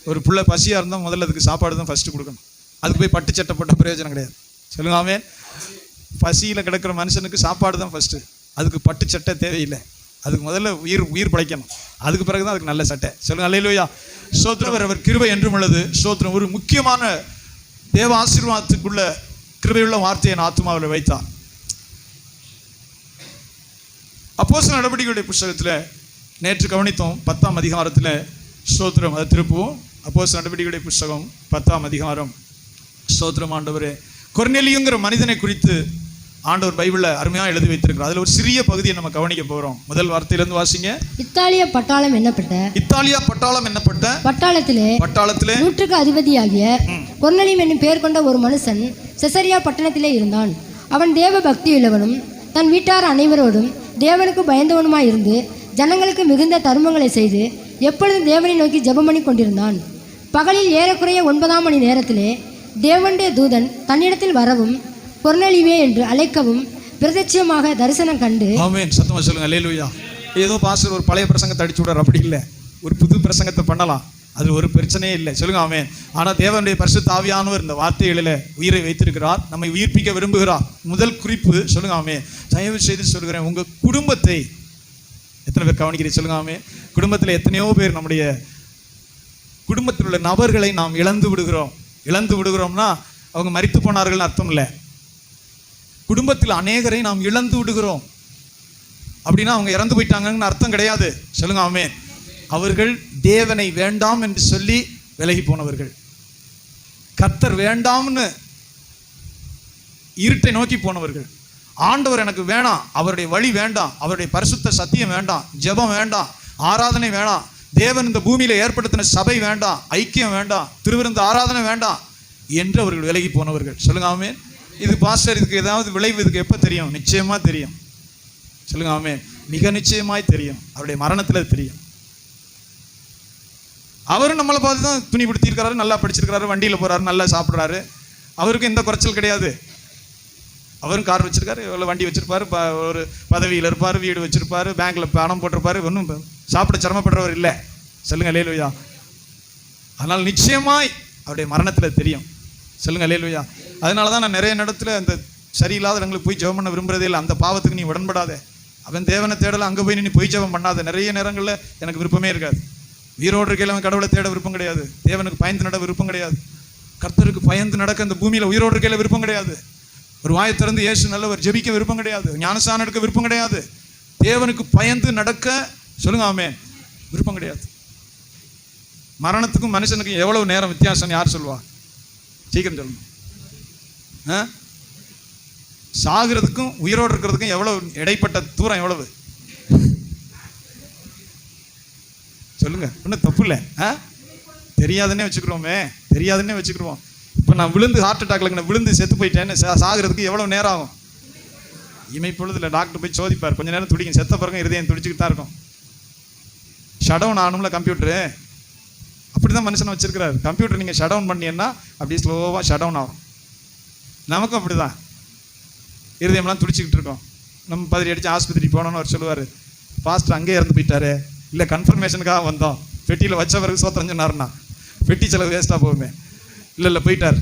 ஒரு புள்ள பசியாக இருந்தால் முதல்ல அதுக்கு சாப்பாடு தான் ஃபஸ்ட்டு கொடுக்கணும். அதுக்கு போய் பட்டு சட்டை போட்ட பிரயோஜனம் கிடையாது. சொல்லுங்க ஆமென். பசியில் கிடக்கிற மனுஷனுக்கு சாப்பாடு தான் ஃபஸ்ட்டு, அதுக்கு பட்டு சட்டை தேவையில்லை. அதுக்கு முதல்ல உயிர் பிழைக்கணும், அதுக்கு பிறகு தான் அதுக்கு நல்ல சட்டை. சொல்லுங்க அல்லேலூயா. ஸ்தோத்திரம். அவர் கிருபை என்றும் உள்ளது. ஸ்தோத்திரம். ஒரு முக்கியமான தேவ ஆசீர்வாதத்துக்குள்ள கிருபையுள்ள வார்த்தையை என் ஆத்துமாவில் வைத்தார். அப்போஸ்தலர் நடவடிக்கைகளுடைய புத்தகத்தில் நேற்று கவனித்தோம் 10ஆம் அதிகாரத்தில். ஸ்தோத்திரம். அதை திருப்புவோம். அப்போஸ்தலர் நடவடிக்கைகளுடைய புத்தகம் 10ஆம் அதிகாரம். ஸ்தோத்திரம். ஆண்டவரே, கொர்நேலியுங்கிற மனிதனை குறித்து ஆண்டவர் பைபிளில் அருமையாக எழுதி வைத்திருக்கிறார். அதில் ஒரு சிறிய பகுதியை நம்ம கவனிக்க போகிறோம். முதல் வார்த்தையிலிருந்து வாசிங்க. இத்தாலியா பட்டாளம் எண்ணப்பட்ட பட்டாளத்திலே 100க்கு அதிபதியாகிய கொர்நேலியும் என்னும் பெயர் கொண்ட ஒரு மனுஷன் செசரியா பட்டணத்திலே இருந்தான். அவன் தேவ பக்தியுள்ளவனும் தன் வீட்டார் அனைவரோடும் தேவனுக்கு பயந்தவனுமாய் இருந்து ஜனங்களுக்கு மிகுந்த தருமங்களை செய்து எப்பொழுதும் தேவனை நோக்கி ஜெபம் பண்ணி கொண்டிருந்தான். பகலில் ஏறக்குறைய 9ஆம் மணி நேரத்திலே தேவனுடைய தூதன் தன்னிடத்தில் வரவும் கொர்நேலியுவே என்று அழைக்கவும் பிரத்யட்சமாக தரிசனம் கண்டு. ஆமென். சத்தமா சொல்லுங்க அல்லேலூயா. ஏதோ பாஸ்டர் ஒரு பழைய பிரசங்கத்தை அடிச்சு விடுறார், அப்படி இல்லை. ஒரு புது பிரசங்கத்தை பண்ணலாம், அது ஒரு பிரச்சனையே இல்லை. சொல்லுங்க ஆமென். ஆனால் தேவனுடைய பரிசுத்த ஆவியானவர் இந்த வார்த்தைகளில் உயிரை வைத்திருக்கிறார், நம்மை உயிர்ப்பிக்க விரும்புகிறார். முதல் குறிப்பு சொல்லுங்க ஆமென். தயவு செய்து சொல்கிறேன், உங்கள் குடும்பத்தை எத்தனை பேர் கவனிக்கிறீங்க? சொல்லுங்க ஆமென். குடும்பத்தில் எத்தனையோ பேர் நம்முடைய குடும்பத்தில் உள்ள நபர்களை நாம் இழந்து விடுகிறோம்னா அவங்க மரித்து போனார்கள் அர்த்தம் இல்லை. குடும்பத்தில் அநேகரை நாம் இழந்து விடுகிறோம் அப்படின்னா அவங்க இறந்து போயிட்டாங்கன்னு அர்த்தம் கிடையாது. சொல்லுங்க ஆமென். அவர்கள் தேவனை வேண்டாம் என்று சொல்லி விலகி போனவர்கள், கர்த்தர் வேண்டாம்னு இருட்டை நோக்கி போனவர்கள். ஆண்டவர் எனக்கு வேணாம், அவருடைய வழி வேண்டாம், அவருடைய பரிசுத்த சத்தியம் வேண்டாம், ஜெபம் வேண்டாம், ஆராதனை வேண்டாம், தேவன் இந்த பூமியில ஏற்படுத்தின சபை வேண்டாம், ஐக்கியம் வேண்டாம், திருவிருந்து ஆராதனை வேண்டாம் என்று அவர்கள் விலகி போனவர்கள். சொல்லுங்க ஆமென். இது பாஸ்டர், இதுக்கு ஏதாவது விளைவு இதுக்கு எப்போ தெரியும்? நிச்சயமா தெரியும். சொல்லுங்க ஆமென். மிக நிச்சயமாய் தெரியும். அவருடைய மரணத்தில் தெரியும். அவரும் நம்மளை பார்த்து தான் துணி பிடித்திருக்கிறாரு, நல்லா படிச்சிருக்கிறாரு, வண்டியில் போறாரு, நல்லா சாப்பிட்றாரு, அவருக்கு எந்த குறைச்சல் கிடையாது. அவரும் கார் வச்சிருக்காரு, எவ்வளோ வண்டி வச்சிருப்பாரு, ஒரு பதவியில் இருப்பார், வீடு வச்சிருப்பாரு, பேங்க்ல பணம் போட்டிருப்பாரு, ஒன்றும் சாப்பிட சிரமப்படுறவர் இல்லை. சொல்லுங்க அல்லேலூயா. அதனால் நிச்சயமாய் அவருடைய மரணத்தில் தெரியும். சொல்லுங்க அல்லேலூயா. அதனால தான் நான் நிறைய இடத்துல அந்த சரியில்லாத இடங்களுக்கு போய் ஜெபம் பண்ண விரும்புறதே இல்லை. அந்த பாவத்துக்கு நீ உடன்படாத. அவன் தேவனை தேடலை, அங்கே போய் நீ போய் ஜெபம் பண்ணாத. நிறைய நேரங்களில் எனக்கு விருப்பமே இருக்காது. உயிரோடு இருக்கையில் அவன் கடவுளை தேட விருப்பம் கிடையாது, தேவனுக்கு பயந்து நட விருப்பம் கிடையாது, கர்த்தருக்கு பயந்து நடக்க இந்த பூமியில் உயிரோடு இருக்கையில் விருப்பம் கிடையாது, ஒரு வாயை திறந்து இயேசு நல்லவர் ஜெபிக்க விருப்பம் கிடையாது, ஞானஸ்நானம் எடுக்க விருப்பம் கிடையாது, தேவனுக்கு பயந்து நடக்க சொல்லுங்க ஆமென் விருப்பம் கிடையாது. மரணத்துக்கும் மனுஷனுக்கும் எவ்வளவு நேரம் வித்தியாசம் யார் சொல்லுவா? சீக்கிரம் சொல்லுங்க. சாகிறதுக்கும் உயிரோடு இருக்கிறதுக்கும் எவ்வளவு இடைப்பட்ட தூரம்? எவ்வளவு சொல்லுங்க. ஒன்றும் தப்பு இல்லை. தெரியாதுன்னே வச்சுக்கிறோம். இப்போ நான் விழுந்து ஹார்ட் அட்டாக்ல விழுந்து செத்து போயிட்டேன்னு சாகிறதுக்கு எவ்வளவு நேரம் ஆகும்? இமைப்பொழுதுல டாக்டர் போய் சோதிப்பார், கொஞ்ச நேரம் துடிக்கும், செத்த பிறகு இருதயம் துடிச்சுக்கிட்டு தான் இருக்கும். ஷட் டவுன் ஆகணும்ல கம்ப்யூட்டரு, அப்படிதான் மனுஷனை வச்சிருக்கிறாரு. கம்ப்யூட்டர் நீங்கள் ஷட் டவுன் பண்ணீங்கன்னா அப்படியே ஸ்லோவாக ஷட் டவுன் ஆகும். நமக்கும் அப்படிதான் இருதயம்லாம் துடிச்சிக்கிட்டு இருக்கோம். நம்ம பதறி அடித்து ஆஸ்பத்திரி போனோன்னு அவர் சொல்லுவார், பாஸ்டர் அங்கே இறந்து போயிட்டாரு, இல்லை கன்ஃபர்மேஷனுக்காக வந்தோம், பெட்டியில் வச்ச பிறகு சோத்திரம் சொன்னார்னா பெட்டி செலவு வேஸ்ட்டாக போகுமே. இல்லை போயிட்டார்,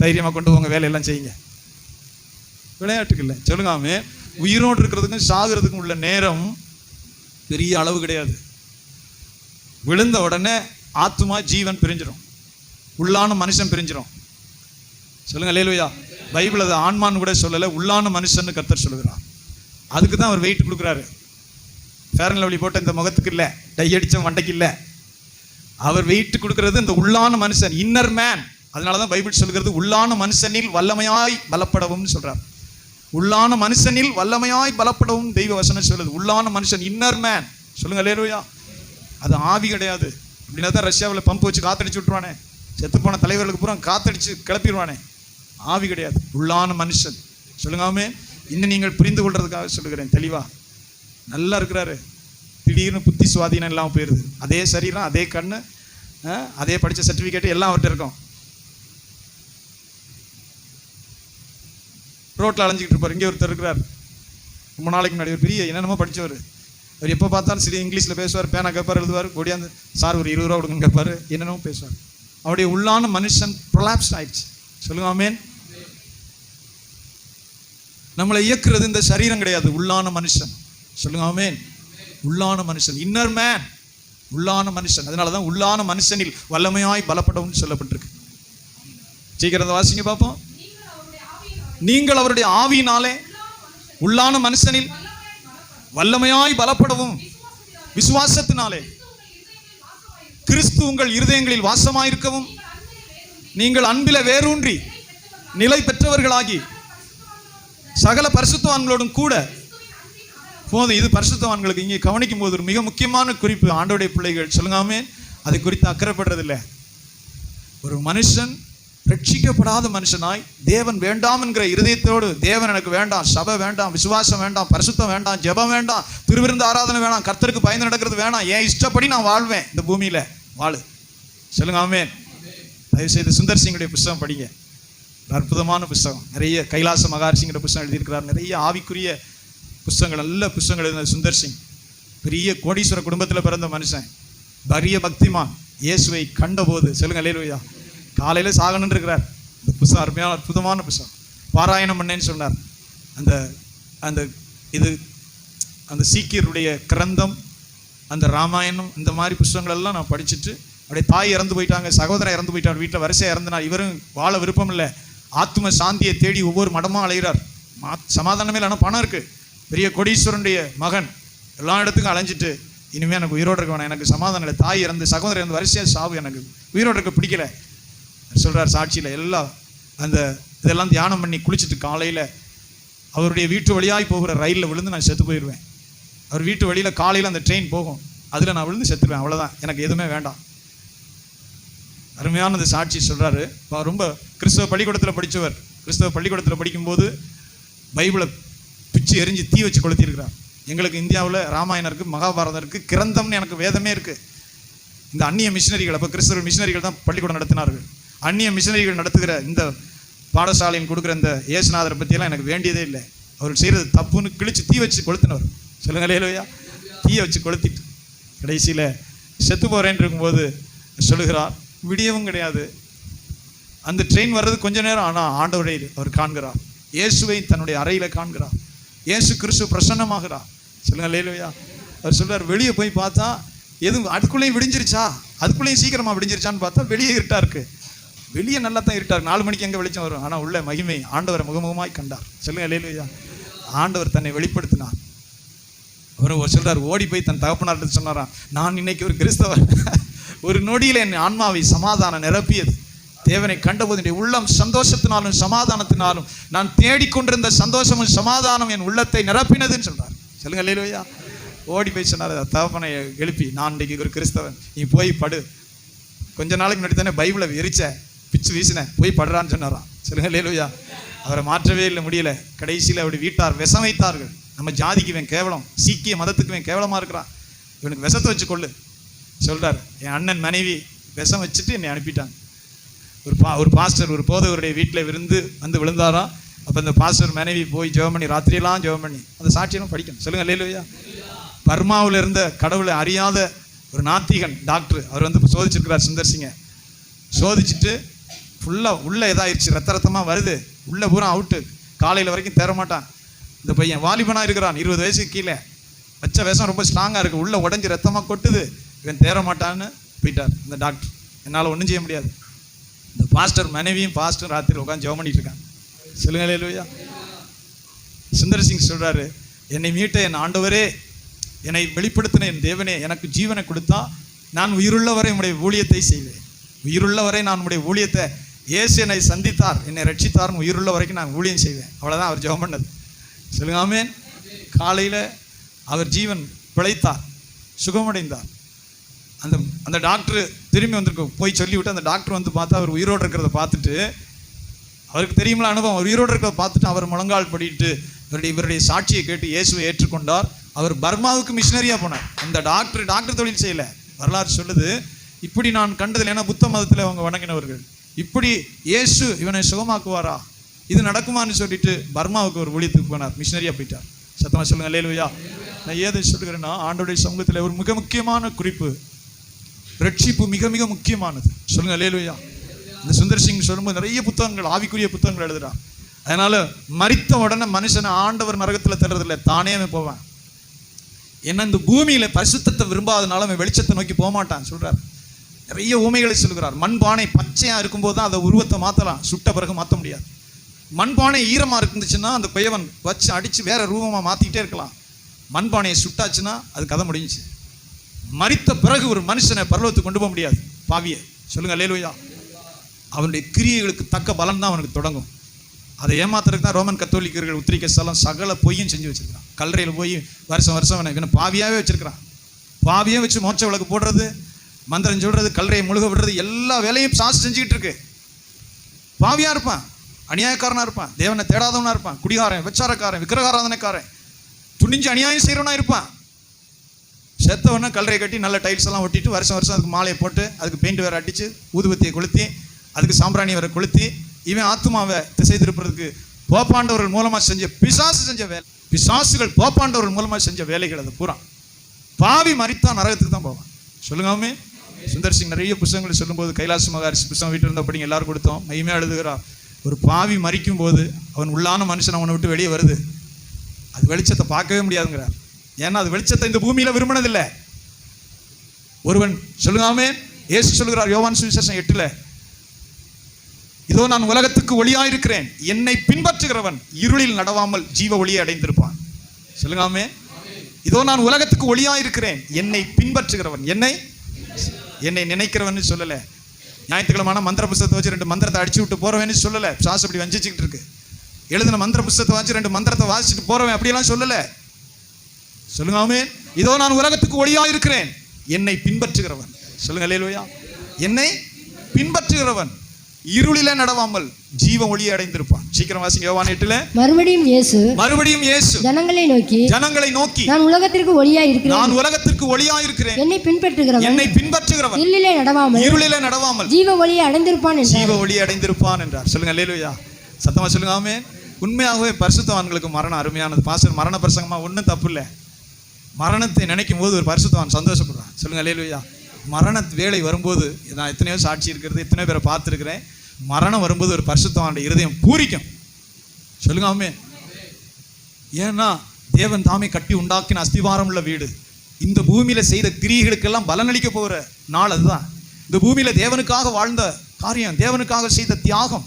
தைரியமாக கொண்டு போங்க, வேலையெல்லாம் செய்யுங்க. விளையாட்டுக்கு இல்லை. சொல்லுங்காமே உயிரோடு இருக்கிறதுக்கும் சாகிறதுக்கும் உள்ள நேரம் பெரிய அளவு கிடையாது. விழுந்த உடனே ஆத்துமா ஜீவன் பிரிஞ்சிடும், உள்ளான மனுஷன் பிரிஞ்சிடும். சொல்லுங்க அல்லேலூயா. பைபிள் அது ஆன்மான்னு கூட சொல்லலை, உள்ளான மனுஷன் கர்த்தர் சொல்லுகிறார். அதுக்கு தான் அவர் வெயிட் கொடுக்குறாரு. ஃபேர் அண்ட் லவ்லி போட்ட இந்த முகத்துக்கு இல்லை, டை அடித்த மண்டைக்கு இல்லை. அவர் வெயிட் கொடுக்கறது இந்த உள்ளான மனுஷன், இன்னர் மேன். அதனால தான் பைபிள் சொல்கிறது உள்ளான மனுஷனில் வல்லமையாய் பலப்படவும் சொல்றார். உள்ளான மனுஷனில் வல்லமையாய் பலப்படவும் தெய்வ வசனம் சொல்லுது. உள்ளான மனுஷன் இன்னர் மேன். சொல்லுங்க அல்லேலூயா. அது ஆவி கிடையாது. அப்படின்னா தான் ரஷ்யாவில் பம்பு வச்சு காத்தடிச்சு விட்டுருவானே, செத்து போன தலைவர்களுக்கு பூரா காத்தடிச்சு கிளப்பிடுவானே. ஆவி கிடையாது, உள்ளான மனுஷன். சொல்லுங்காமே. இன்னும் நீங்கள் புரிந்து கொள்றதுக்காக சொல்லுகிறேன் தெளிவா. நல்லா இருக்கிறாரு, திடீர்னு புத்தி சுவாதீனம் இல்லாமல் போயிடுது. அதே சரீரம், அதே கண்ணு, அதே படித்த சர்டிஃபிகேட்டு எல்லாம் அவர்கிட்ட இருக்கும். ரோட்டில் அலைஞ்சிக்கிட்டு இருப்பார். இங்கே ஒருத்தர் இருக்கிறார், ரொம்ப நாளைக்கு முன்னாடி ஒரு பெரிய என்னென்னமோ படித்தவர், அவர் எப்போ பார்த்தாலும் சரி இங்கிலீஷில் பேசுவார், பேனா கேட்பார், எழுதுவார், ஓடியாந்து சார் ஒரு 20 ரூபா கொடுங்க கேட்பார், என்னென்னமோ பேசுவார். அவருடைய உள்ளான மனுஷன் ப்ரொலாப்ஸ் ஆயிடுச்சு. சொல்லுங்க ஆமென். நம்மளை இயக்குறது இந்த சரீரம் கிடையாது, உள்ளான மனுஷன். சொல்லுங்க ஆமென். உள்ளான மனுஷன், இன்னர் மேன், உள்ளான மனுஷன். அதனாலதான் உள்ளான மனுஷனில் வல்லமையாய் பலப்படவும் சொல்லப்பட்டிருக்கு. சீக்கிரம் வாசிங்க பார்ப்போம். நீங்கள் அவருடைய ஆவியினாலே உள்ளான மனுஷனில் வல்லமையாய் பலப்படவும் விசுவாசத்தினாலே கிறிஸ்து உங்கள் இருதயங்களில் வாசமாயிருக்கவும் நீங்கள் அன்பில வேரூன்றி நிலை பெற்றவர்களாகி சகல பரிசுத்தவான்களோடும் கூட போதும். இது பரிசுத்தவான்களுக்கு இங்கே கவனிக்கும் போது ஒரு மிக முக்கியமான குறிப்பு. ஆண்டவருடைய பிள்ளைகள் சொல்லுங்க ஆமென். அதை குறித்து அக்கறைப்படுறதில்லை. ஒரு மனுஷன் ரட்சிக்கப்படாத மனுஷனாய் தேவன் வேண்டாம் என்கிற இருதயத்தோடு, தேவன் எனக்கு வேண்டாம், சபை வேண்டாம், விசுவாசம் வேண்டாம், பரிசுத்தம் வேண்டாம், ஜெபம் வேண்டாம், திருவிருந்த ஆராதனை வேணாம், கர்த்தருக்கு பயந்து நடக்கிறது வேணாம், என் இஷ்டப்படி நான் வாழ்வேன் இந்த பூமியில வாழு. சொல்லுங்க ஆமென். தயவுசெய்து சுந்தர் சிங்குடைய புஸ்தகம் படிங்க. அற்புதமான புஸ்தகம். நிறைய கைலாச மகாரிஷிங்கிற புஸ்தகம் எழுதியிருக்கிறார். நிறைய ஆவிக்குரிய புஸ்தகங்கள், நல்ல புஸ்தகங்கள் எழுதின சுந்தர் சிங். பெரிய கோடீஸ்வர குடும்பத்தில் பிறந்த மனுஷன், பரிய பக்திமான். இயேசுவை கண்டபோது சொல்லுங்க அல்லேலூயா, காலையில சாகணுன்னு இருக்கிறார். இந்த புஸ்தகம் அருமையான அற்புதமான புஸ்தகம். பாராயணம் பண்ணேன்னு சொன்னார். அந்த அந்த இது அந்த சீக்கியருடைய கிரந்தம், அந்த ராமாயணம், இந்த மாதிரி புஸ்தகங்கள் எல்லாம் நான் படிச்சுட்டு, அப்படியே தாய் இறந்து போயிட்டாங்க, சகோதரன் இறந்து போயிட்டார், வீட்டில் வரிசையாக இறந்துனார். இவரும் வாழ விருப்பம் இல்லை, ஆத்ம சாந்தியை தேடி ஒவ்வொரு மடமாக அலைகிறார். சமாதானமே இல்லை, ஆனால் பணம் இருக்கு. பெரிய கோடீஸ்வரனுடைய மகன், எல்லா இடத்துக்கும் அலைஞ்சிட்டு இனிமேல் எனக்கு உயிரோடு இருக்க வேணாம், எனக்கு சமாதானம் இல்லை, தாய் இறந்து சகோதரன் இறந்து வரிசையாக சாவு, எனக்கு உயிரோடு இருக்க பிடிக்கல சொல்றார் சாட்சியில். எல்லாம் அந்த இதெல்லாம் தியானம் பண்ணி குளிச்சுட்டு காலையில் அவருடைய வீட்டு வழியாய் போகிற ரயிலில் விழுந்து நான் செத்து போயிடுவேன். அவர் வீட்டு வழியில் காலையில் அந்த ட்ரெயின் போகும், அதில் நான் விழுந்து செத்துருவேன், அவ்வளோதான், எனக்கு எதுவுமே வேண்டாம். அருமையானது சாட்சி சொல்கிறாரு. ரொம்ப கிறிஸ்தவ பள்ளிக்கூடத்தில் படித்தவர். கிறிஸ்தவ பள்ளிக்கூடத்தில் படிக்கும்போது பைபிளை பிச்சு எரிஞ்சு தீ வச்சு கொளுத்திருக்கிறார். எங்களுக்கு இந்தியாவில் ராமாயணம் இருக்குது, மகாபாரதம் இருக்குது, கிரந்தம்னு எனக்கு வேதமே இருக்குது. இந்த அந்நிய மிஷினரிகள், அப்போ கிறிஸ்தவ மிஷினரிகள் தான் பள்ளிக்கூடம் நடத்தினார்கள். அந்நிய மிஷினரிகள் நடத்துகிற இந்த பாடசாலையின் கொடுக்குற இந்த இயேசுநாதரை பற்றியெல்லாம் எனக்கு வேண்டியதே இல்லை. அவர் செய்கிறது தப்புன்னு கிழிச்சு தீ வச்சு கொளுத்தினவர். சொல்லுங்க அல்லேலூயா. தீயை வச்சு கொளுத்திட்டு கடைசியில் செத்து போகிறேன்னு இருக்கும்போது சொல்லுகிறார், விடியவும் கிடையாது, அந்த ட்ரெயின் வர்றது கொஞ்ச நேரம், ஆனால் ஆண்டவரை அவர் காண்கிறார், இயேசுவை தன்னுடைய அறையில் காண்கிறார், இயேசு கிறிஸ்து பிரசன்னமாகிறார். சொல்லுங்க அல்லேலூயா. அவர் சொல்றார், வெளியே போய் பார்த்தா எதுவும் அதுக்குள்ளேயும் விடிஞ்சிருச்சா, அதுக்குள்ளேயும் சீக்கிரமா விடிஞ்சிருச்சான்னு பார்த்தா வெளியே இருட்டா இருக்கு. வெளியே நல்லா தான் இருட்டா இருக்கு, 4 மணிக்கு எங்கே வெளிச்சம் வரும், ஆனால் உள்ள மகிமை ஆண்டவரை முகமுகமாய் கண்டார். சொல்லுங்க அல்லேலூயா. ஆண்டவர் தன்னை வெளிப்படுத்தினார். அவர் சொல்றார், ஓடி போய் தன் தகப்பனார்கிட்ட சொன்னாராம், நான் இன்னைக்கு ஒரு கிறிஸ்தவர், ஒரு நொடியில் என் ஆன்மாவை சமாதானம் நிரப்பியது, தேவனை கண்டபோது என்னுடைய உள்ளம் சந்தோஷத்தினாலும் சமாதானத்தினாலும் நான் தேடிக்கொண்டிருந்த சந்தோஷமும் சமாதானம் என் உள்ளத்தை நிரப்பினதுன்னு சொல்றார். சொல்லுங்க அல்லேலூயா. ஓடி போய் சொன்னார் தகப்பனை எழுப்பி, நான் இன்றைக்கு ஒரு கிறிஸ்தவன், நீ போய் படு, கொஞ்ச நாளைக்கு முன்னாடி தானே பைபிளை எரிச்ச, பிச்சு வீசினேன், போய் படுறான்னு சொன்னாராம். சொல்லுங்க அல்லேலூயா. அவரை மாற்றவே இல்லை, முடியல. கடைசியில் அவருடைய வீட்டார் விஷம் வைத்தார்கள். நம்ம ஜாதிக்கு இவன் கேவலம், சீக்கிய மதத்துக்கு இவன் கேவலமாக இருக்கிறான், இவனுக்கு விஷத்தை வச்சு கொள்ளு சொல்கிறார். என் அண்ணன் மனைவி விஷம் வச்சுட்டு என்னை அனுப்பிட்டாங்க. ஒரு பாஸ்டர் ஒரு போதவருடைய வீட்டில் வந்து விழுந்தாராம். அப்போ அந்த பாஸ்டர் மனைவி போய் ஜெபம் பண்ணி, ராத்திரியெல்லாம் ஜெபம் பண்ணி, அந்த சாட்சியெல்லாம் படிக்கணும். சொல்லுங்க அல்லேலூயா. பர்மாவில் இருந்த கடவுளை அறியாத ஒரு நாத்திகன் டாக்டர், அவர் வந்து சோதிச்சிருக்கிறார் சுந்தர் சிங்கை. சோதிச்சுட்டு ஃபுல்லாக உள்ளே இதாகிடுச்சு, ரத்தமாக வருது, உள்ளே பூரா அவுட்டு, காலையில் வரைக்கும் தேர மாட்டான். இந்த பையன் வாலிபனாக இருக்கிறான், 20 வயசுக்கு கீழே, வச்ச விஷம் ரொம்ப ஸ்ட்ராங்காக இருக்குது, உள்ளே உடஞ்சி ரத்தமாக கொட்டுது, இவன் தேர மாட்டான்னு போயிட்டார் இந்த டாக்டர். என்னால் ஒன்றும் செய்ய முடியாது. இந்த பாஸ்டர் மனைவியும் பாஸ்டர் ராத்திரி உட்காந்து ஜெபம் பண்ணிட்டு இருக்காங்க. சொல்லுங்க அல்லேலூயா. சுந்தர் சிங் சொல்கிறாரு, என்னை மீட்ட என் ஆண்டவரே, என்னை வெளிப்படுத்தின என் தேவனே, எனக்கு ஜீவனை கொடுத்தா நான் உயிருள்ளவரை உடைய ஊழியத்தை செய்வேன், உயிருள்ளவரை நான் உடைய ஊழியத்தை, இயேசு என்னை சந்தித்தார், என்னை ரட்சித்தார், உயிருள்ள வரைக்கும் நான் ஊழியம் செய்வேன். அவ்வளோதான் அவர் ஜெபம் பண்ணது. சொல்லுங்க ஆமென். காலையில் அவர் ஜீவன் பிழைத்தார், சுகமடைந்தார். அந்த டாக்டர் திரும்பி வந்திருக்கு, போய் சொல்லிவிட்டு அந்த டாக்டர் வந்து பார்த்தா அவர் உயிரோடு இருக்கிறத பார்த்துட்டு, அவருக்கு தெரியுமில்ல அனுபவம், அவர் உயிரோடு இருக்கிறத பார்த்துட்டு அவர் முழங்கால் படிட்டு இவருடைய சாட்சியை கேட்டு இயேசுவை ஏற்றுக்கொண்டார். அவர் பர்மாவுக்கு மிஷினரியாக போனார். அந்த டாக்டர் தொழில் செய்யலை. வரலாறு சொல்லுது, இப்படி நான் கண்டதில், ஏன்னா புத்த மதத்தில் அவங்க வணங்கினவர்கள், இப்படி இயேசு இவனை சுகமாக்குவாரா, இது நடக்குமான்னு சொல்லிட்டு பர்மாவுக்கு ஒரு ஊழியத்துக்கு போனார், மிஷினரியாக போயிட்டார். சத்தமாக சொல்லுங்க அல்லேலூயா. நான் ஏதை சொல்கிறேன்னா, ஆண்டவருடைய சமூகத்தில் ஒரு மிக முக்கியமான குறிப்பு, ரட்சிப்பு மிக மிக முக்கியமானது. சொல்லுங்க அல்லேலூயா. இந்த சுந்தர் சிங் சொல்லும்போது நிறைய புத்தகங்கள், ஆவிக்குரிய புத்தகங்கள் எழுதுறான். அதனால மரித்த உடனே மனுஷனை ஆண்டவர் நரகத்தில் தர்றதில்லை, தானே அவன் போவான். ஏன்னா இந்த பூமியில பரிசுத்தத்தை விரும்பாதனால அவன் வெளிச்சத்தை நோக்கி போக மாட்டான் சொல்றார். நிறைய ஊமைகளை சொல்கிறார். மண்பானை பச்சையா இருக்கும்போது தான் அதை உருவத்தை மாற்றலாம், சுட்ட பிறகு மாற்ற முடியாது. மண்பானை ஈரமாக இருந்துச்சுன்னா அந்த குயவன் வச்சு அடித்து வேற ரூபமாக மாற்றிக்கிட்டே இருக்கலாம். மண்பானையை சுட்டாச்சுன்னா அது கதை முடிஞ்சிச்சு. மரித்த பிறகு ஒரு மனுஷனை பரலோகத்துக்கு கொண்டு போக முடியாது, பாவியை. சொல்லுங்க அல்லேலூயா. அவனுடைய கிரியைகளுக்கு தக்க பலன் தான் அவனுக்கு தொடங்கும். அதை ஏமாத்துறதுக்கு தான் ரோமன் கத்தோலிக்கர்கள் உத்திரிக்க ஸ்தலம் சகல பொய்யும் செஞ்சு வச்சிருக்கான். கல்லறையில் போய் வருஷம் வருஷம் இவனை பாவியாகவே வச்சிருக்கிறான். பாவியே வச்சு மோட்ச விளக்கு போடுறது, மந்திரம் சொல்றது, கல்லறையை முழுக விடுறது, எல்லா வேலையும் சாசு செஞ்சுக்கிட்டு இருக்கு. பாவியா இருப்பான், அநியாயக்காரனா இருப்பான், தேவனை தேடாதவனா இருப்பான், குடிகாரன், விச்சாரக்காரன், விக்கிரகாராதனைக்காரன், துணிஞ்சு அநியாயம் செய்கிறவனா இருப்பான். செத்தவன கல்லறை கட்டி நல்ல டைல்ஸ் எல்லாம் ஒட்டிட்டு வருஷம் வருஷம் அதுக்கு மாலையை போட்டு அதுக்கு பெயிண்ட் வேற அடிச்சு ஊதுபத்தியை கொளுத்தி அதுக்கு சாம்பிராணி வேற கொளுத்தி இவன் ஆத்மாவை திசை திருப்புறதுக்கு போப்பாண்டவர்கள் மூலமா செஞ்ச பிசாசு செஞ்ச வேலை, பிசாசுகள் போப்பாண்டவர்கள் மூலமா செஞ்ச வேலைகள். அது பூரா பாவி மரித்தான் நரகத்துக்கு தான் போவான். சொல்லுங்காமே. சுந்தர் சிங் நிறைய புத்தகங்களை சொல்லும்போது, கைலாச மகாரிஷி புத்தகம் வீட்டில் இருந்த அப்படிங்க எல்லாரும் கொடுத்தோம், மையமே எழுதுகிறார். ஒரு பாவி மரிக்கும் போது அவன் உள்ளான மனுஷன் அவனை விட்டு வெளியே வருது, அது வெளிச்சத்தை பார்க்கவே முடியாதுங்கிறார். ஏன்னா அது வெளிச்சத்தை இந்த பூமியில விரும்பினதில்லை. ஒருவன் சொல்லுங்காமே. இயேசு சொல்கிறார் யோவான் சுவிசேஷம் 8, இதோ நான் உலகத்துக்கு ஒளியாயிருக்கிறேன், என்னை பின்பற்றுகிறவன் இருளில் நடவாமல் ஜீவ ஒளியை அடைந்திருப்பான். சொல்லுங்காமே. இதோ நான் உலகத்துக்கு ஒளியாயிருக்கிறேன், என்னை பின்பற்றுகிறவன், என்னை நினைக்கிறவன் சொல்லல. ஞாயிற்றுக்கிழமான மந்திர புஸ்தகத்தை வச்சு 2 மந்திரத்தை அடிச்சு விட்டு போறவன்னு சொல்லல. சாஸ் அப்படி வஞ்சிச்சுக்கிட்டு இருக்கு. எழுதின மந்திர புஸ்தகத்தை வச்சு 2 மந்திரத்தை வாசிச்சுட்டு போறவன் அப்படியெல்லாம் சொல்லல. சொல்லுங்காமே. இதோ நான் உலகத்துக்கு ஒளியாயிருக்கிறேன், என்னை பின்பற்றுகிறவன். சொல்லுங்க அல்லேலூயா. என்னை பின்பற்றுகிறவன் இருளிலே நடவாமல் ஜீவ ஒளியை அடைந்திருப்பான். சீக்கிரம் வாசிங்க யோவான் 8. மறுபடியும் இயேசு ஜனங்களை நோக்கி நான் உலகத்திற்கு ஒளியாய் இருக்கிறேன், என்னை பின்பற்றுகிறவன் இருளிலே நடவாமல் ஜீவ ஒளியை அடைந்திருப்பான் என்றார். சொல்லுங்க அல்லேலூயா. சத்தமா சொல்லுங்க ஆமென். உண்மையாகவே பரிசுத்தவான்களுக்கு மரணம் அருமையானது. பாஸ்டர் மரண பிரசங்கமா ஒன்றும் தப்பு இல்லை. மரணத்தை நினைக்கும் போது ஒரு பரிசுத்தவான் சந்தோஷப்படுறான். சொல்லுங்க அல்லேலூயா. மரண வேலை வரும்போது நான் எத்தனையோ சாட்சி இருக்கிறது, எத்தனையோ பேரை பார்த்துருக்கிறேன். மரணம் வரும்போது ஒரு பரிசுத்தவானுடைய இருதயம் பூரிக்கும். சொல்லுங்க ஆமென். ஏன்னா தேவன் தாமே கட்டி உண்டாக்கின அஸ்திவாரம் உள்ள வீடு. இந்த பூமியில செய்த கிரியைகளுக்கெல்லாம் பலனளிக்க போகிற நாள் அதுதான். இந்த பூமியில தேவனுக்காக வாழ்ந்த காரியம், தேவனுக்காக செய்த தியாகம்,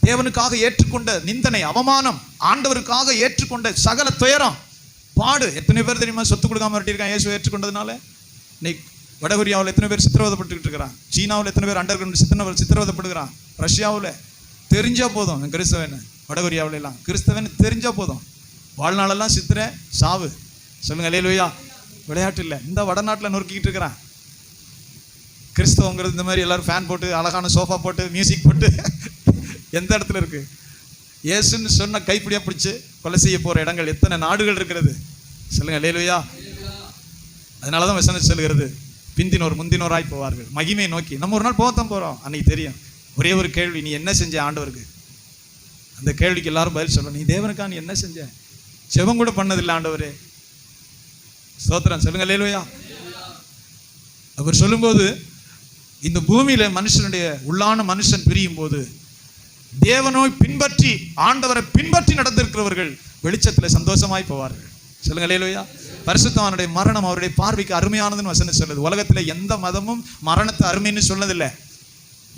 தேவனுக்காக ஏற்றுக்கொண்ட நிந்தனை, அவமானம், ஆண்டவருக்காக ஏற்றுக்கொண்ட சகல துயரம், பாடு. எத்தனை பேர் தெரியுமா சொத்து கொடுக்காம இருக்கான் இயேசு ஏற்றுக்கொண்டதுனால? இன்னைக்கு வடகொரியாவில் எத்தனை பேர் சித்திரவதைப்பட்டுக்கிட்டு இருக்கிறான். சீனாவில் எத்தனை பேர் அண்டர் கிரவுண்ட் சித்திரவதைப்படுகிறான். ரஷ்யாவில் தெரிஞ்சா போதும் கிறிஸ்தவன். வடகொரியாவில எல்லாம் கிறிஸ்தவன் தெரிஞ்சா போதும், வாழ்நாளெல்லாம் சித்திர சாவு. சொல்லுங்க அல்லேலூயா. விளையாட்டு இல்லை. இந்த வடநாட்டில் நொறுக்கிக்கிட்டு இருக்கிறான். கிறிஸ்தவங்கிறது இந்த மாதிரி எல்லாரும் ஃபேன் போட்டு அழகான சோஃபா போட்டு மியூசிக் போட்டு எந்த இடத்துல இருக்கு? இயேசுன்னு சொன்ன கைப்பிடியா பிடிச்சு கொலை செய்ய போற இடங்கள் எத்தனை நாடுகள் இருக்கிறது? சொல்லுங்க அல்லேலூயா. அதனாலதான் வசனம் சொல்கிறது, பிந்தினோர் முந்தினோராய் போவார்கள் மகிமையை நோக்கி. நம்ம ஒரு நாள் போகத்தான் போறோம். அன்னைக்கு தெரியும். ஒரே ஒரு கேள்வி, நீ என்ன செஞ்ச ஆண்டவருக்கு? அந்த கேள்விக்கு எல்லாரும் பதில் சொல்லணும். நீ தேவனுக்கா நீ என்ன செஞ்ச? செவம் கூட பண்ணதில்லை ஆண்டவரே. ஸ்தோத்திரம். சொல்லுங்க அல்லேலூயா. அவர் சொல்லும்போது, இந்த பூமியில மனுஷனுடைய உள்ளான மனுஷன் பிரியும் போது தேவனோய் பின்பற்றி ஆண்டவரை பின்பற்றி நடந்திருக்கிறவர்கள் வெளிச்சத்துல சந்தோஷமாய் போவார்கள். சொல்லுங்க அல்லேலூயா. பரிசுத்தவானுடைய மரணம் அவருடைய பார்வைக்கு அருமையானதுன்னு வசனம் சொல்லுது. உலகத்துல எந்த மதமும் மரணத்தை அருமைன்னு சொன்னதில்லை.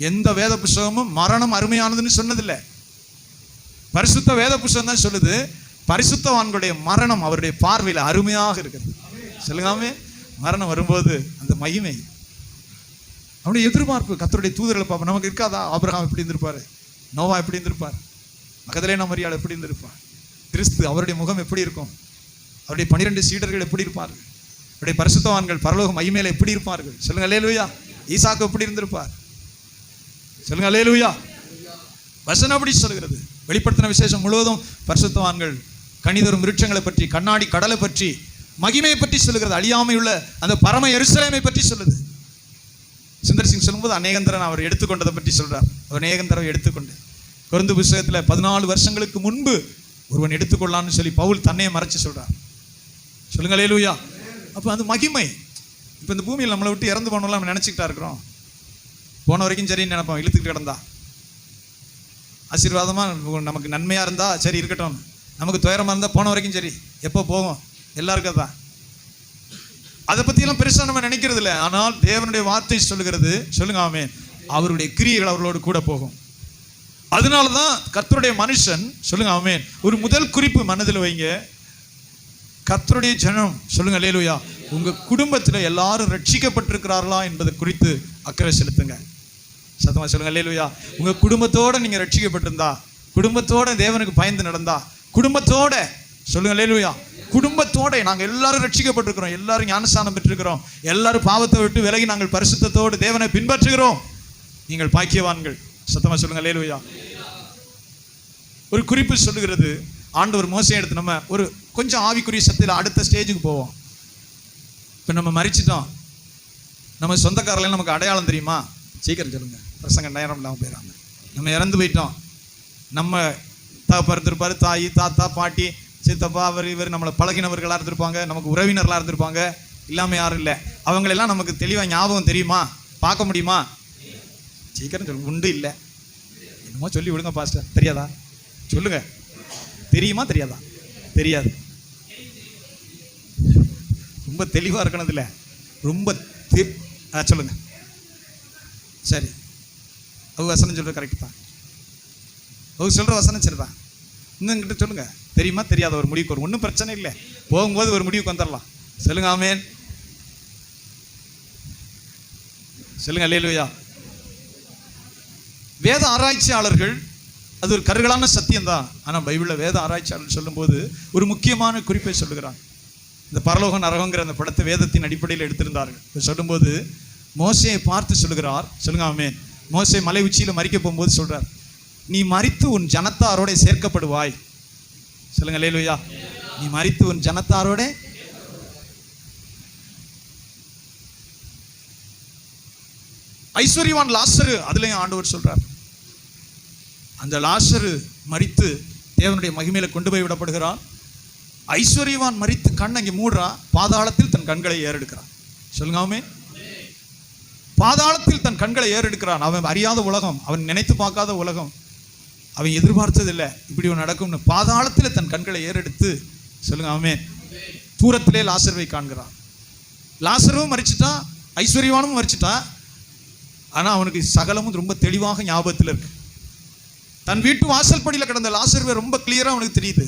எந்த வேத புஸ்தகமும் மரணம் அருமையானதுன்னு சொன்னதில்லை. பரிசுத்த வேத புஸ்தகம் தான் சொல்லுது, பரிசுத்தவான்களுடைய மரணம் அவருடைய பார்வையில் அருமையாக இருக்கிறது. சொல்லுங்காமே. மரணம் வரும்போது அந்த மகிமை, அவனுடைய எதிர்பார்ப்பு, கர்த்தருடைய தூதர்களை பார்ப்போம். நமக்கு இருக்காதா? ஆபிரகாம் எப்படி இருந்திருப்பாரு, நோவா எப்படி இருந்திருப்பார், மகதலேனா மரியாள் எப்படி இருந்திருப்பார், கிறிஸ்து அவருடைய முகம் எப்படி இருக்கும், அவருடைய 12 சீடர்கள் எப்படி இருப்பார்கள், அவருடைய பரிசுத்தவான்கள் பரலோக மகிமையில எப்படி இருப்பார்கள்? சொல்லுங்க அல்லேலூயா. ஈசாக்கு எப்படி இருந்திருப்பார்? சொல்லுங்க அல்லேலூயா. வசனம் அப்படி சொல்கிறது. வெளிப்படுத்தின விசேஷம் முழுவதும் பரிசுத்தவான்கள் கனிதரும் விருட்சங்களை பற்றி, கண்ணாடி கடலை பற்றி, மகிமையை பற்றி சொல்லுகிறது. அழியாமையுள்ள அந்த பரம எருசலேமை பற்றி சொல்லுது. சுந்தர் சிங் சொல்லும்போது அநேகந்தரன் அவர் எடுத்துக்கொண்டதை பற்றி சொல்றார். அவர் அநேகந்தரவை எடுத்துக்கொண்டு கொரிந்து புத்தகத்தில் 14 வருஷங்களுக்கு முன்பு ஒருவன் எடுத்துக்கொள்ளான்னு சொல்லி பவுல் தன்னையை மறைச்சு சொல்றார். சொல்லுங்க அல்லேலூயா. அப்போ அது மகிமை. இப்போ இந்த பூமியில் நம்மளை விட்டு இறந்து போனோம்ல நம்ம நினச்சிக்கிட்டா இருக்கிறோம். போன வரைக்கும் சரின்னு நினைப்போம், இழுத்துக்கிட்டு கிடந்தா. ஆசீர்வாதமாக நமக்கு நன்மையாக இருந்தால் சரி இருக்கட்டும், நமக்கு துயரமாக இருந்தால் போன வரைக்கும் சரி, எப்போ போகும் எல்லாருக்கும் தான். அதை பற்றியெல்லாம் பெருசாக நம்ம நினைக்கிறது இல்லை. ஆனால் தேவனுடைய வார்த்தை சொல்லுகிறது, சொல்லுங்க ஆமென், அவருடைய கிரியைகள் அவர்களோடு கூட போகும். அதனால தான் கர்த்தருடைய மனுஷன், சொல்லுங்க ஆமென், ஒரு முதல் குறிப்பு மனதில் வைங்க. கர்த்தருடைய ஜனம், சொல்லுங்க அல்லேலூயா, உங்க குடும்பத்தில் எல்லாரும் ரட்சிக்கப்பட்டிருக்கிறார்களா என்பதை குறித்து அக்கறை செலுத்துங்க. சத்தமா சொல்லுங்க அல்லேலூயா. உங்க குடும்பத்தோட நீங்க ரட்சிக்கப்பட்டிருந்தா, குடும்பத்தோட தேவனுக்கு பயந்து நடந்தா, குடும்பத்தோட, சொல்லுங்க அல்லேலூயா, குடும்பத்தோட நாங்க எல்லாரும் ரட்சிக்கப்பட்டிருக்கிறோம், எல்லாரும் ஞானஸ்நானம் பெற்றிருக்கிறோம், எல்லாரும் பாவத்தை விட்டு விலகி நாங்கள் பரிசுத்தத்தோடு தேவனை பின்பற்றுகிறோம், நீங்கள் பாக்கியவான்கள். சத்தமா சொல்லுங்க அல்லேலூயா. ஒரு குறிப்பு சொல்லுகிறது, ஆண்டவர் மோசையை எடுத்து நம்ம ஒரு கொஞ்சம் ஆவிக்குரிய சக்தியில் அடுத்த ஸ்டேஜுக்கு போவோம். இப்போ நம்ம மரிச்சிட்டோம், நம்ம சொந்தக்காரர்கள் நமக்கு அடையாளம் தெரியுமா? சீக்கிரம் சொல்லுங்க, பிரசங்க நேரம் இல்லாமல் போயிடறாங்க. நம்ம இறந்து போயிட்டோம், நம்ம தகப்பர் இருந்திருப்பாரு, தாய் தாத்தா பாட்டி சித்தப்பா அவர் இவர் நம்மளை பழகினவர்களாக இருந்திருப்பாங்க, நமக்கு உறவினர்களாக இருந்திருப்பாங்க, இல்லாமல் யாரும் இல்லை. அவங்களெல்லாம் நமக்கு தெளிவாக ஞாபகம் தெரியுமா? பார்க்க முடியுமா? சீக்கிரம் சொல்லுங்க. உண்டு இல்லை, என்னமோ சொல்லி விடுங்க பாஸ்டர். தெரியாதா? சொல்லுங்க. தெரியுமா தெரியாதா? தெரியாது. ரொம்ப தெளிவாக இருக்கணும் இல்லை, ரொம்ப சொல்லுங்க. சரி, அவங்க வசனம் சொல்கிற கரெக்ட் தான், அவங்க சொல்கிற வசனம் சரி தான். இன்னும் கிட்ட சொல்லுங்க, தெரியுமா தெரியாத ஒரு முடிவுக்கு வரும். ஒன்றும் பிரச்சனை இல்லை, போகும்போது ஒரு முடிவுக்கு வந்துடலாம். சொல்லுங்க ஆமென், சொல்லுங்க அல்லேலூயா. வேத ஆராய்ச்சியாளர்கள், அது ஒரு கருகலான சத்தியம் தான். ஆனால் பைபிளில் வேத ஆராய்ச்சியாளர் சொல்லும்போது ஒரு முக்கியமான குறிப்பை சொல்லுகிறாங்க. இந்த பரலோக நரகங்கிற அந்த படத்தை வேதத்தின் அடிப்படையில் எடுத்திருந்தார்கள். இப்போ சொல்லும்போது மோசேயை பார்த்து சொல்லுகிறார், சொல்லுங்க ஆமென், மோசே மலை உச்சியில் மரிக்க போகும்போது சொல்றார், நீ மரித்து உன் ஜனத்தாரோட சேர்க்கப்படுவாய். சொல்லுங்க அல்லேலூயா. நீ மரித்து உன் ஜனத்தாரோட. ஐஸ்வர்யவான் லாசரு, அதுலயும் ஆண்டவர் சொல்றார், அந்த லாசரு மரித்து தேவனுடைய மகிமையில கொண்டு போய் விடப்படுகிறான். ஐஸ்வர்யவான் மரித்து கண் அங்கே மூடுறான், பாதாளத்தில் தன் கண்களை ஏறெடுக்கிறான். சொல்லுங்க ஆமென். பாதாளத்தில் தன் கண்களை ஏறெடுக்கிறான். அவன் அறியாத உலகம், அவன் நினைத்து பார்க்காத உலகம், அவன் எதிர்பார்த்ததில்லை இப்படி ஒன்று நடக்கும்னு. பாதாளத்தில் தன் கண்களை ஏறெடுத்து, சொல்லுங்க ஆமென், தூரத்திலே லாசருவை காண்கிறான். லாசரும் மரிச்சிட்டான், ஐஸ்வர்யவானும் மரிச்சிட்டான். ஆனால் அவனுக்கு சகலமும் ரொம்ப தெளிவாக ஞாபகத்தில் இருக்கு. தன் வீட்டு வாசல்படியில் கிடந்த லாசருவை ரொம்ப கிளியராக அவனுக்கு தெரியுது.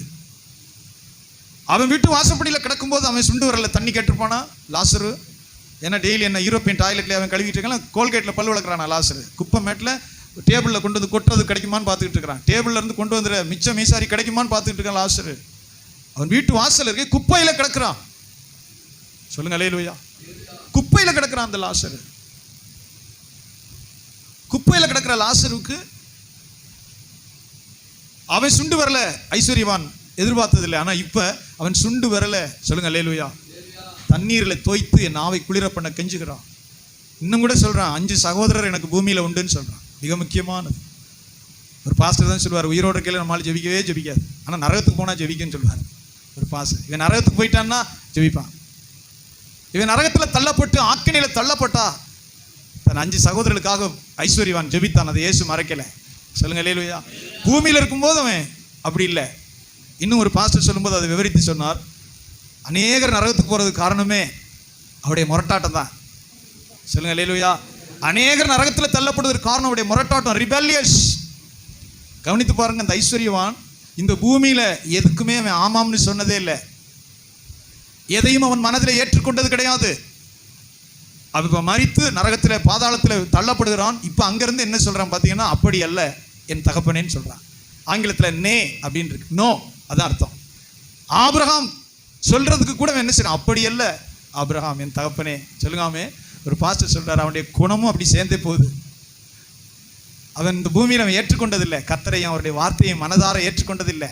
அவன் வீட்டு வாசல்படியில் கிடக்கும்போது அவன் சுண்டு வரல தண்ணி கேட்டிருப்பானா லாசரு? ஏன்னா டெய்லி என்ன யூரோப்பியன் டாய்லெட்ல அவன் கழுவிட்டு இருக்கான், கோல்கேட்டில் பல் வளர்க்குறானா லாசரு? குப்பை மேட்டில் டேபிளில் கொண்டு வந்து கொட்டுறது கிடைக்குமான்னு பார்த்துக்கிட்டு இருக்கிறான். டேபிள்ல இருந்து கொண்டு வந்துடுற மிச்சம் மீசாரி கிடைக்குமான்னு பார்த்துக்கிட்டு இருக்கான் லாசரு. அவன் வீட்டு வாசல் இருக்கு, குப்பையில் கிடக்குறான். சொல்லுங்க அல்லேலூயா. குப்பையில் கிடக்குறான் அந்த லாசரு. குப்பையில் கிடக்கிற லாசருக்கு அவன் சுண்டு வரல, ஐஸ்வர்யவான் எதிர்பார்த்ததில்லை. ஆனா இப்ப அவன் சுண்டு வரல, சொல்லுங்க அல்லேலூயா, தண்ணீரில் தோய்த்து என் நாவை குளிர பண்ண கெஞ்சுகிறான். இன்னும் கூட சொல்றான், 5 சகோதரர் எனக்கு பூமியில உண்டுன்னு சொல்றான். மிக முக்கியமானது. ஒரு பாஸ்டர் தான் சொல்லுவார், உயிரோட இருக்கையில நம்மளால ஜெபிக்கவே ஜெபிக்காது, ஆனா நரகத்துக்கு போனா ஜெபிக்குன்னு சொல்லுவார் ஒரு பாஸ்டர். இவன் நரகத்துக்கு போயிட்டான்னா ஜெபிப்பான். இவன் நரகத்துல தள்ளப்பட்டு ஆக்கினையில தள்ளப்பட்டா தன் 5 சகோதரர்களுக்காக ஐஸ்வர்யவான் ஜெபித்தான். அதை இயேசு மறைக்கல. சொல்லுங்க அல்லேலூயா. பூமியில இருக்கும்போது அவன் அப்படி இல்லை. இன்னும் ஒரு பாஸ்டர் சொல்லும்போது அதை விவரித்து சொன்னார், அநேகர் நரகத்துக்கு போறதுக்கு காரணமே அவருடைய முரட்டாட்டம் தான். சொல்லுங்க அல்லேலூயா. அநேகர் நரகத்தில் தள்ளப்படுவதற்கு காரணம் அவருடைய முரட்டாட்டம், ரிபெல்லியஸ். கவனித்து பாருங்க, அந்த ஐஸ்வர்யவான் இந்த பூமியில எதுக்குமே அவன் ஆமாம்னு சொன்னதே இல்லை, எதையும் அவன் மனதில் ஏற்றுக்கொண்டது கிடையாது. அவன் இப்போ மரித்து நரகத்தில் பாதாளத்தில் தள்ளப்படுகிறான். இப்போ அங்கிருந்து என்ன சொல்றான் பார்த்தீங்கன்னா, அப்படி அல்ல என் தகப்பனேன்னு சொல்றான். ஆங்கிலத்தில் நே அப்படின்னு இருக்கு, நோ, அதான் அர்த்தம். ஆபிரகாம் சொல்றதுக்கு கூட என்ன செய்யறான், அப்படி அல்ல ஆபிரகாம் என் தகப்பனே. சொல்லுங்காமே. ஒரு பாஸ்டர் சொல்றாரு, அவனுடைய குணமும் அப்படி சேர்ந்தே போகுது. அவன் இந்த பூமியில் அவன் ஏற்றுக்கொண்டதில்லை, கர்த்தரையும் அவருடைய வார்த்தையும் மனதார ஏற்றுக்கொண்டதில்லை.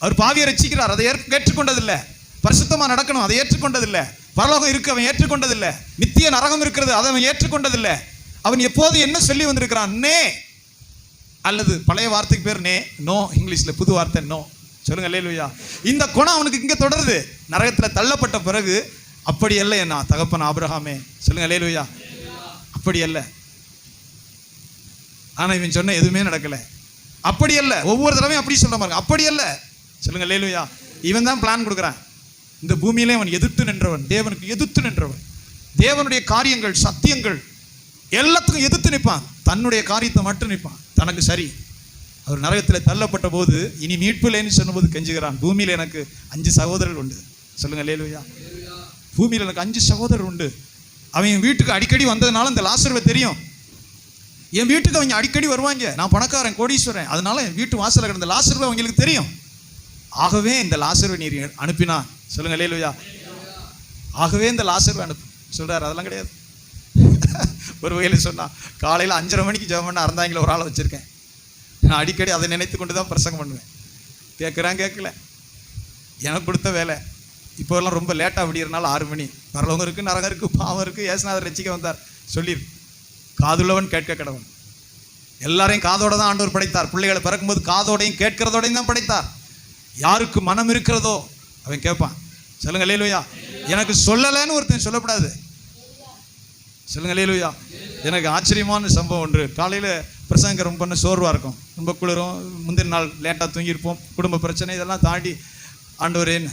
அவர் பாவியை ரட்சிக்கிறார், அதை ஏற்றுக்கொண்டதில்லை. பரிசுத்தமா நடக்கணும், அதை ஏற்றுக்கொண்டதில்லை. பரலோகம் இருக்கு, அவன் ஏற்றுக்கொண்டதில்லை. நித்திய நரகம் இருக்கிறது, அதை அவன் ஏற்றுக்கொண்டதில்லை. அவன் எப்போது என்ன சொல்லி வந்திருக்கிறான், நே, அல்லது பழைய வார்த்தைக்கு பேர் நே, நோ, இங்கிலீஷ்ல புது வார்த்தை நோ. சொல்லுங்க அல்லேலூயா. இந்த குணம் அவனுக்கு இங்க தொடருது. நரகத்துல தள்ளப்பட்ட பிறகு அப்படி அல்ல என்ன தகப்பன் ஆபிரகாமே, சொல்லுங்க அல்லேலூயா. அப்படி அல்ல. ஆனா இவன் சொன்ன எதுவுமே நடக்கல. அப்படி அல்ல. ஒவ்வொரு தடவையும் அப்படி சொல்ற மாதிரி அப்படி அல்ல, சொல்லுங்க அல்லேலூயா. இவன் தான் பிளான் கொடுக்குறான். இந்த பூமியிலே அவன் எதிர்த்து நின்றவன், தேவனுக்கு எதிர்த்து நின்றவன். தேவனுடைய காரியங்கள் சத்தியங்கள் எல்லாத்துக்கும் எதிர்த்து நிற்பான். தன்னுடைய காரியத்தை மட்டும் நிற்பான், தனக்கு சரி. அவர் நரகத்தில் தள்ளப்பட்ட போது இனி மீட்பில்லைன்னு சொன்னபோது கெஞ்சுகிறான். பூமியில் எனக்கு 5 சகோதரர்கள் உண்டு, சொல்லுங்க அல்லேலூயா. பூமியில் எனக்கு 5 சகோதரர் உண்டு. அவன் என் வீட்டுக்கு அடிக்கடி வந்ததுனால இந்த லாசருவை தெரியும். என் வீட்டுக்கு அவங்க அடிக்கடி வருவாங்க. நான் பணக்காரன், கோடீஸ்வரன், அதனால என் வீட்டு வாசலில் கிடந்த லாசருவை அவங்களுக்கு தெரியும். ஆகவே இந்த லாசருவை நீர் அனுப்பினா, சொல்லுங்க அல்லேலூயா. ஆகவே இந்த லாசருவை அனுப்பு சொல்றாரு. அதெல்லாம் கிடையாது. ஒரு வகையில் சொன்னா, காலையில் 5:30 மணிக்கு ஜெபம் பண்ண அறந்தாங்கில் ஒரு ஆளை வச்சிருக்கேன். நான் அடிக்கடி அதை நினைத்து கொண்டு தான் பிரசங்கம் பண்ணுவேன். கேட்குறான் கேட்கல, எனக்கு கொடுத்த வேலை. இப்போல்லாம் ரொம்ப லேட்டாக விடியறனால 6 மணி. பரலோகம் இருக்குது, நரகம் இருக்குது, பாவம் இருக்குது, இயேசுநாதர் ரட்சிக்க வந்தார் சொல்லிரு. காதுள்ளவன் கேட்க கடவன். எல்லாரையும் காதோட தான் ஆண்டவர் படைத்தார். பிள்ளைகளை பிறக்கும்போது காதோடையும் கேட்கிறதோடையும் தான் படைத்தார். யாருக்கு மனம் இருக்கிறதோ அவன் கேட்பான், சொல்லுங்க அல்லேலூயா. எனக்கு சொல்லலைன்னு ஒருத்தன் சொல்லக்கூடாது, சொல்லுங்க அல்லேலூயா. எனக்கு ஆச்சரியமான சம்பவம் ஒன்று. காலையில் பிரசங்க ரொம்ப பண்ண சோர்வாக இருக்கும், ரொம்ப குளிரும், முந்தின நாள் லேட்டாக தூங்கியிருப்போம், குடும்ப பிரச்சனை இதெல்லாம் தாண்டி ஆண்டவரேன்னு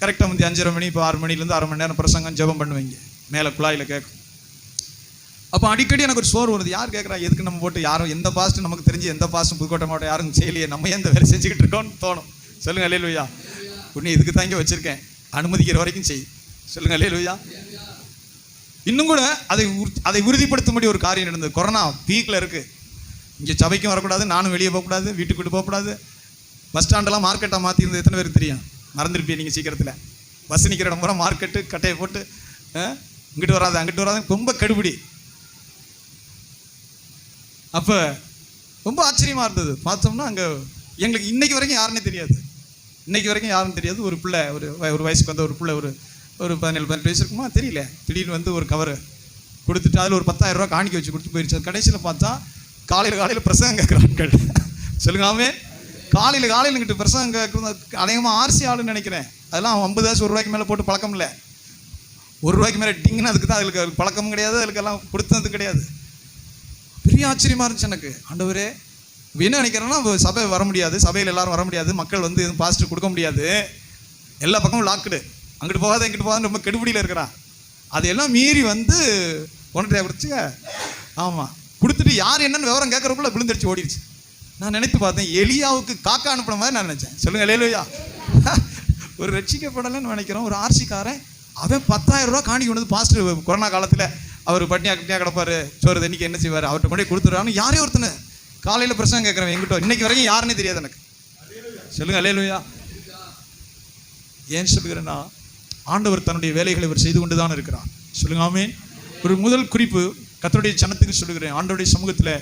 கரெக்டாக முந்தி 5:30 மணி, இப்போ 6 மணிலேருந்து 1/2 மணி நேரம் பிரசங்கம் ஜெபம் பண்ணுவீங்க. மேலே குழாயில் கேட்கும். அப்போ அடிக்கடி எனக்கு ஒரு சோறு வருது. யார் கேட்குறா, எதுக்கு நம்ம போட்டு யாரும் எந்த பாஸ்ட்டும் நமக்கு தெரிஞ்சு எந்த பாஸ்ட்டும் புதுக்கோட்டை மாவட்டம் யாரும் செய்யலையே, நம்ம எந்த வேலை செஞ்சுக்கிட்டு இருக்கோம்னு தோணும். சொல்லுங்க அல்லேலூயா. உன்னை இதுக்கு தான் இங்கே வச்சுருக்கேன், அனுமதிக்கிற வரைக்கும் செய், சொல்லுங்க அல்லேலூயா. இன்னும் கூட அதை உறுதிப்படுத்தும்படி ஒரு காரியம் நடந்தது. கொரோனா பீக்கில் இருக்குது. இங்கே சபைக்கும் வரக்கூடாது, நானும் வெளியே போகக்கூடாது, வீட்டுக்கு விட்டு போகக்கூடாது. பஸ் ஸ்டாண்டெல்லாம் மார்க்கெட்டாக மாற்றிருந்தது எத்தனை பேருக்கு தெரியும்? மறந்துருப்பீங்க நீங்கள் சீக்கிரத்தில். பஸ் நிற்கிற இடம் பூரா மார்க்கெட்டு, கட்டையை போட்டு இங்கிட்டு வராது அங்கிட்டு வராது, ரொம்ப கெடுபிடி. அப்போ ரொம்ப ஆச்சரியமாக இருந்தது. பார்த்தோம்னா அங்கே எங்களுக்கு இன்னைக்கு வரைக்கும் யாருன்னே தெரியாது. இன்னைக்கு வரைக்கும் யாருன்னு தெரியாது. ஒரு பிள்ளை ஒரு வயசுக்கு வந்த ஒரு பிள்ளை ஒரு 17-18 வயசு இருக்குமா தெரியல, திடீர்னு வந்து ஒரு கவர் கொடுத்துட்டு அதில் ஒரு 10,000 ரூபா காணிக்க வச்சு கொடுத்து போயிடுச்சு. அது கடைசியில் பார்த்தா காலையில் பிரசங்கம் கேட்குறாங்க. சொல்லுங்க ஆமென். காலையில் இங்கிட்டு பிரசங்கம் கேட்குறது அதிகமாக ஆர்சி ஆளுன்னு நினைக்கிறேன். அதெல்லாம் 50 காசு 1 ரூபாய்க்கு மேலே போட்டு பழக்கம் இல்லை. 1 ரூபாய்க்கு மேலே டிங்குன்னு அதுக்கு தான் அதுக்கு பழக்கமும் கிடையாது, அதுக்கெல்லாம் கொடுத்தது கிடையாது. பெரிய ஆச்சரியமாக இருந்துச்சு எனக்கு. ஆண்டவரே, என்ன நினைக்கிறேன்னா சபை வர முடியாது, சபையில் எல்லாரும் வர முடியாது, மக்கள் வந்து எதுவும் பாசிட்டிவ் கொடுக்க முடியாது, எல்லா பக்கமும் லாக்குடு, அங்கிட்டு போகாத இங்கிட்டு போகாத ரொம்ப கெடுபிடியில் இருக்கிறான். அதையெல்லாம் மீறி வந்து 1.5 கொடுத்துங்க. ஆமாம், கொடுத்துட்டு யார் என்னன்னு விவரம் கேட்குறக்குள்ள விழுந்துடுச்சு, ஓடிடுச்சு. நான் நினைத்து பார்த்தேன், எலியாவுக்கு காக்கா அனுப்புன மாதிரி நான் நினச்சேன். சொல்லுங்க அல்லேலூயா. ஒரு ரட்சிக்கப்படலைன்னு நினைக்கிறோம். ஒரு ஆர்சிக்காரன் அவன் 10,000 ரூபா காணி கொண்டு வந்து பாஸ்டர் கொரோனா காலத்தில் அவர் பட்டினியாக கிடப்பார், சோறு தண்ணிக்கு என்ன செய்வார், அவர்கிட்ட கொண்டே கொடுத்துருவான்னு யாரே ஒருத்தனை காலையில் பிரசங்கம் கேட்குறவன் எங்கிட்ட இன்னைக்கு வரைக்கும் யாருன்னே தெரியாது எனக்கு. சொல்லுங்க அல்லேலூயா. ஏன் சொல்லுகிறேன்னா, ஆண்டவர் தன்னுடைய வேலைகளை இவர் செய்து கொண்டு தான் இருக்கிறார். சொல்லுங்க ஆமென். ஒரு முதல் குறிப்பு கர்த்தருடைய ஜனத்துக்கு சொல்லுகிறேன். ஆண்டவருடைய சமூகத்தில்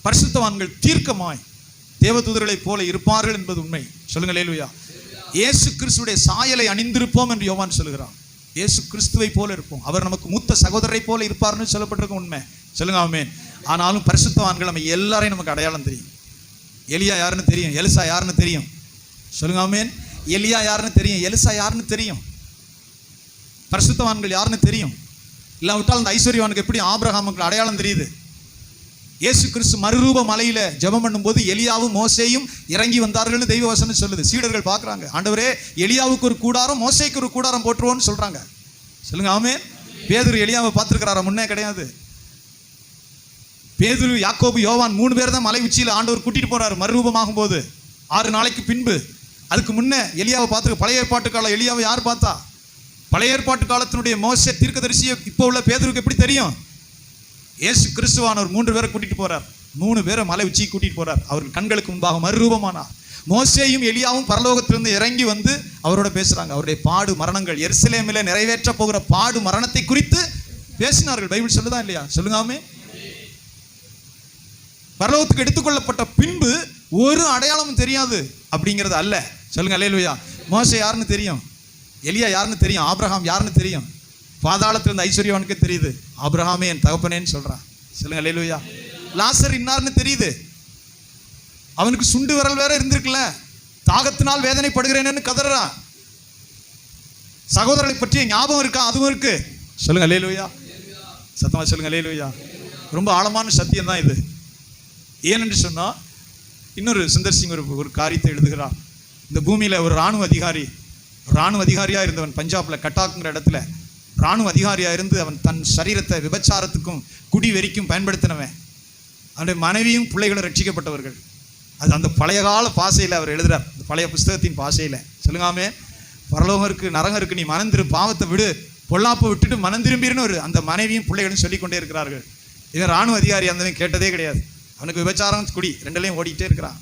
பரிசுத்தவான்கள் தீர்க்கமாய் தேவதூதர்களைப் போல இருப்பார்கள் என்பது உண்மை. சொல்லுங்க அல்லேலூயா. இயேசு கிறிஸ்துவுடைய சாயலை அணிந்திருப்போம் என்று யோவான் சொல்லுகிறான். இயேசு கிறிஸ்துவை போல இருப்போம், அவர் நமக்கு மூத்த சகோதரரை போல இருப்பார்னு சொல்லப்பட்டிருக்கும் உண்மை. சொல்லுங்க ஆமென். ஆனாலும் பரிசுத்தவான்கள் நம்ம எல்லாரையும் நமக்கு அடையாளம் தெரியும். எலியா யாருன்னு தெரியும், எலிசா யாருன்னு தெரியும். சொல்லுங்க ஆமென். எலியா யாருன்னு தெரியும், எலிசா யாருன்னு தெரியும், பரிசுத்தவான்கள் யாருன்னு தெரியும். இல்லாவிட்டால் அந்த ஐஸ்வர்யவானுக்கு எப்படி ஆபிரகாமுக்கு அடையாளம் தெரியுது? இயேசு கிறிஸ்து மறுரூப மலையில ஜெபம் பண்ணும்போது எலியாவும் மோசேயும் இறங்கி வந்தார்கள்னு தெய்வ வசனம் சொல்லுது. சீடர்கள் பார்க்குறாங்க, ஆண்டவரே எலியாவுக்கு ஒரு கூடாரம் மோசேக்கு ஒரு கூடாரம் போட்டுருவோன்னு சொல்றாங்க. சொல்லுங்க ஆமென். பேதுரு எலியாவை பார்த்துருக்கிறாரா? முன்னே கிடையாது. பேதுரு, யாக்கோபு, யோவான் 3 பேர் தான் மலை உச்சியில் ஆண்டவர் கூட்டிட்டு போறாரு மறுரூபமாகும் போது 6 நாளைக்கு பின்பு. அதுக்கு முன்னே எலியாவை பார்த்துருக்க. பழைய ஏற்பாட்டு காலம் எலியாவை யார் பார்த்தா? பழைய ஏற்பாட்டு காலத்தினுடைய மோசே தீர்க்கதரிசியை இப்போ உள்ள பேதுருக்கு எப்படி தெரியும்? இயேசு கிறிஸ்துவானவர் 3 பேரை கூட்டிட்டு போறார். 3 பேரை மலை உச்சிக்கு கூட்டிட்டு போறார். அவர்கள் கண்களுக்கு முன்பாக மறுரூபமானார். மோசேயும் எலியாவும் பரலோகத்திலிருந்து இறங்கி வந்து அவரோட பேசுறாங்க. அவருடைய பாடு மரணங்கள், எருசலேமிலே நிறைவேற்ற போகிற பாடு மரணத்தை குறித்து பேசினார்கள். பைபிள் சொல்லுதா இல்லையா? சொல்லுங்க ஆமென். பரலோகத்துக்கு எடுத்துக்கொள்ளப்பட்ட பின்பு ஒரு அடையாளமும் தெரியாது அப்படிங்கிறது அல்ல. சொல்லுங்க அல்லேலூயா. மோசே யாருன்னு தெரியும், எலியா யாருன்னு தெரியும், ஆபிரகாம் யாருன்னு தெரியும். பாதாளத்தில் இருந்த ஐஸ்வர்யவானுக்கு தெரியுது, ஆபிரகாமே என் தகப்பனேன்னு சொல்றான். சொல்லுங்க அல்லேலூயா. லாசர் இன்னார்னு தெரியுது. அவனுக்கு சுண்டு விரல் வேற இருந்திருக்குல்ல, தாகத்தினால் வேதனைப்படுகிறேன்னு கதறான். சகோதரர்களை பற்றிய ஞாபகம் இருக்கா? அதுவும் இருக்கு. சொல்லுங்க அல்லேலூயா, சத்தமா சொல்லுங்க அல்லேலூயா. ரொம்ப ஆழமான சத்தியம் தான் இது. ஏனென்று சொன்னா, இன்னொரு சுந்தர் சிங் ஒரு காரியத்தை எழுதுகிறார். இந்த பூமியில ஒரு இராணுவ அதிகாரியா இருந்தவன், பஞ்சாப்ல கட்டாக்குங்கிற இடத்துல இராணுவ அதிகாரியா இருந்து அவன் தன் சரீரத்தை விபச்சாரத்துக்கும் குடி வெறிக்கும் பயன்படுத்தினவன். அவனுடைய மனைவியும் பிள்ளைகளும் ரட்சிக்கப்பட்டவர்கள். அது அந்த பழைய கால பாசையில் அவர் எழுதுறார், அந்த பழைய புஸ்தகத்தின் பாசையில். சொல்லுங்காமே, பரலோகம் இருக்கு, நரகம் இருக்கு, நீ மனம் திரு, பாவத்தை விடு, பொல்லாப்பை விட்டுட்டு மனம் திரும்பின்னு அந்த மனைவியும் பிள்ளைகளும் சொல்லிக்கொண்டே இருக்கிறார்கள். இவன் இராணுவ அதிகாரி இருந்தவன் கேட்டதே கிடையாது. அவனுக்கு விபச்சாரம் குடி ரெண்டுலையும் ஓடிக்கிட்டே இருக்கிறான்.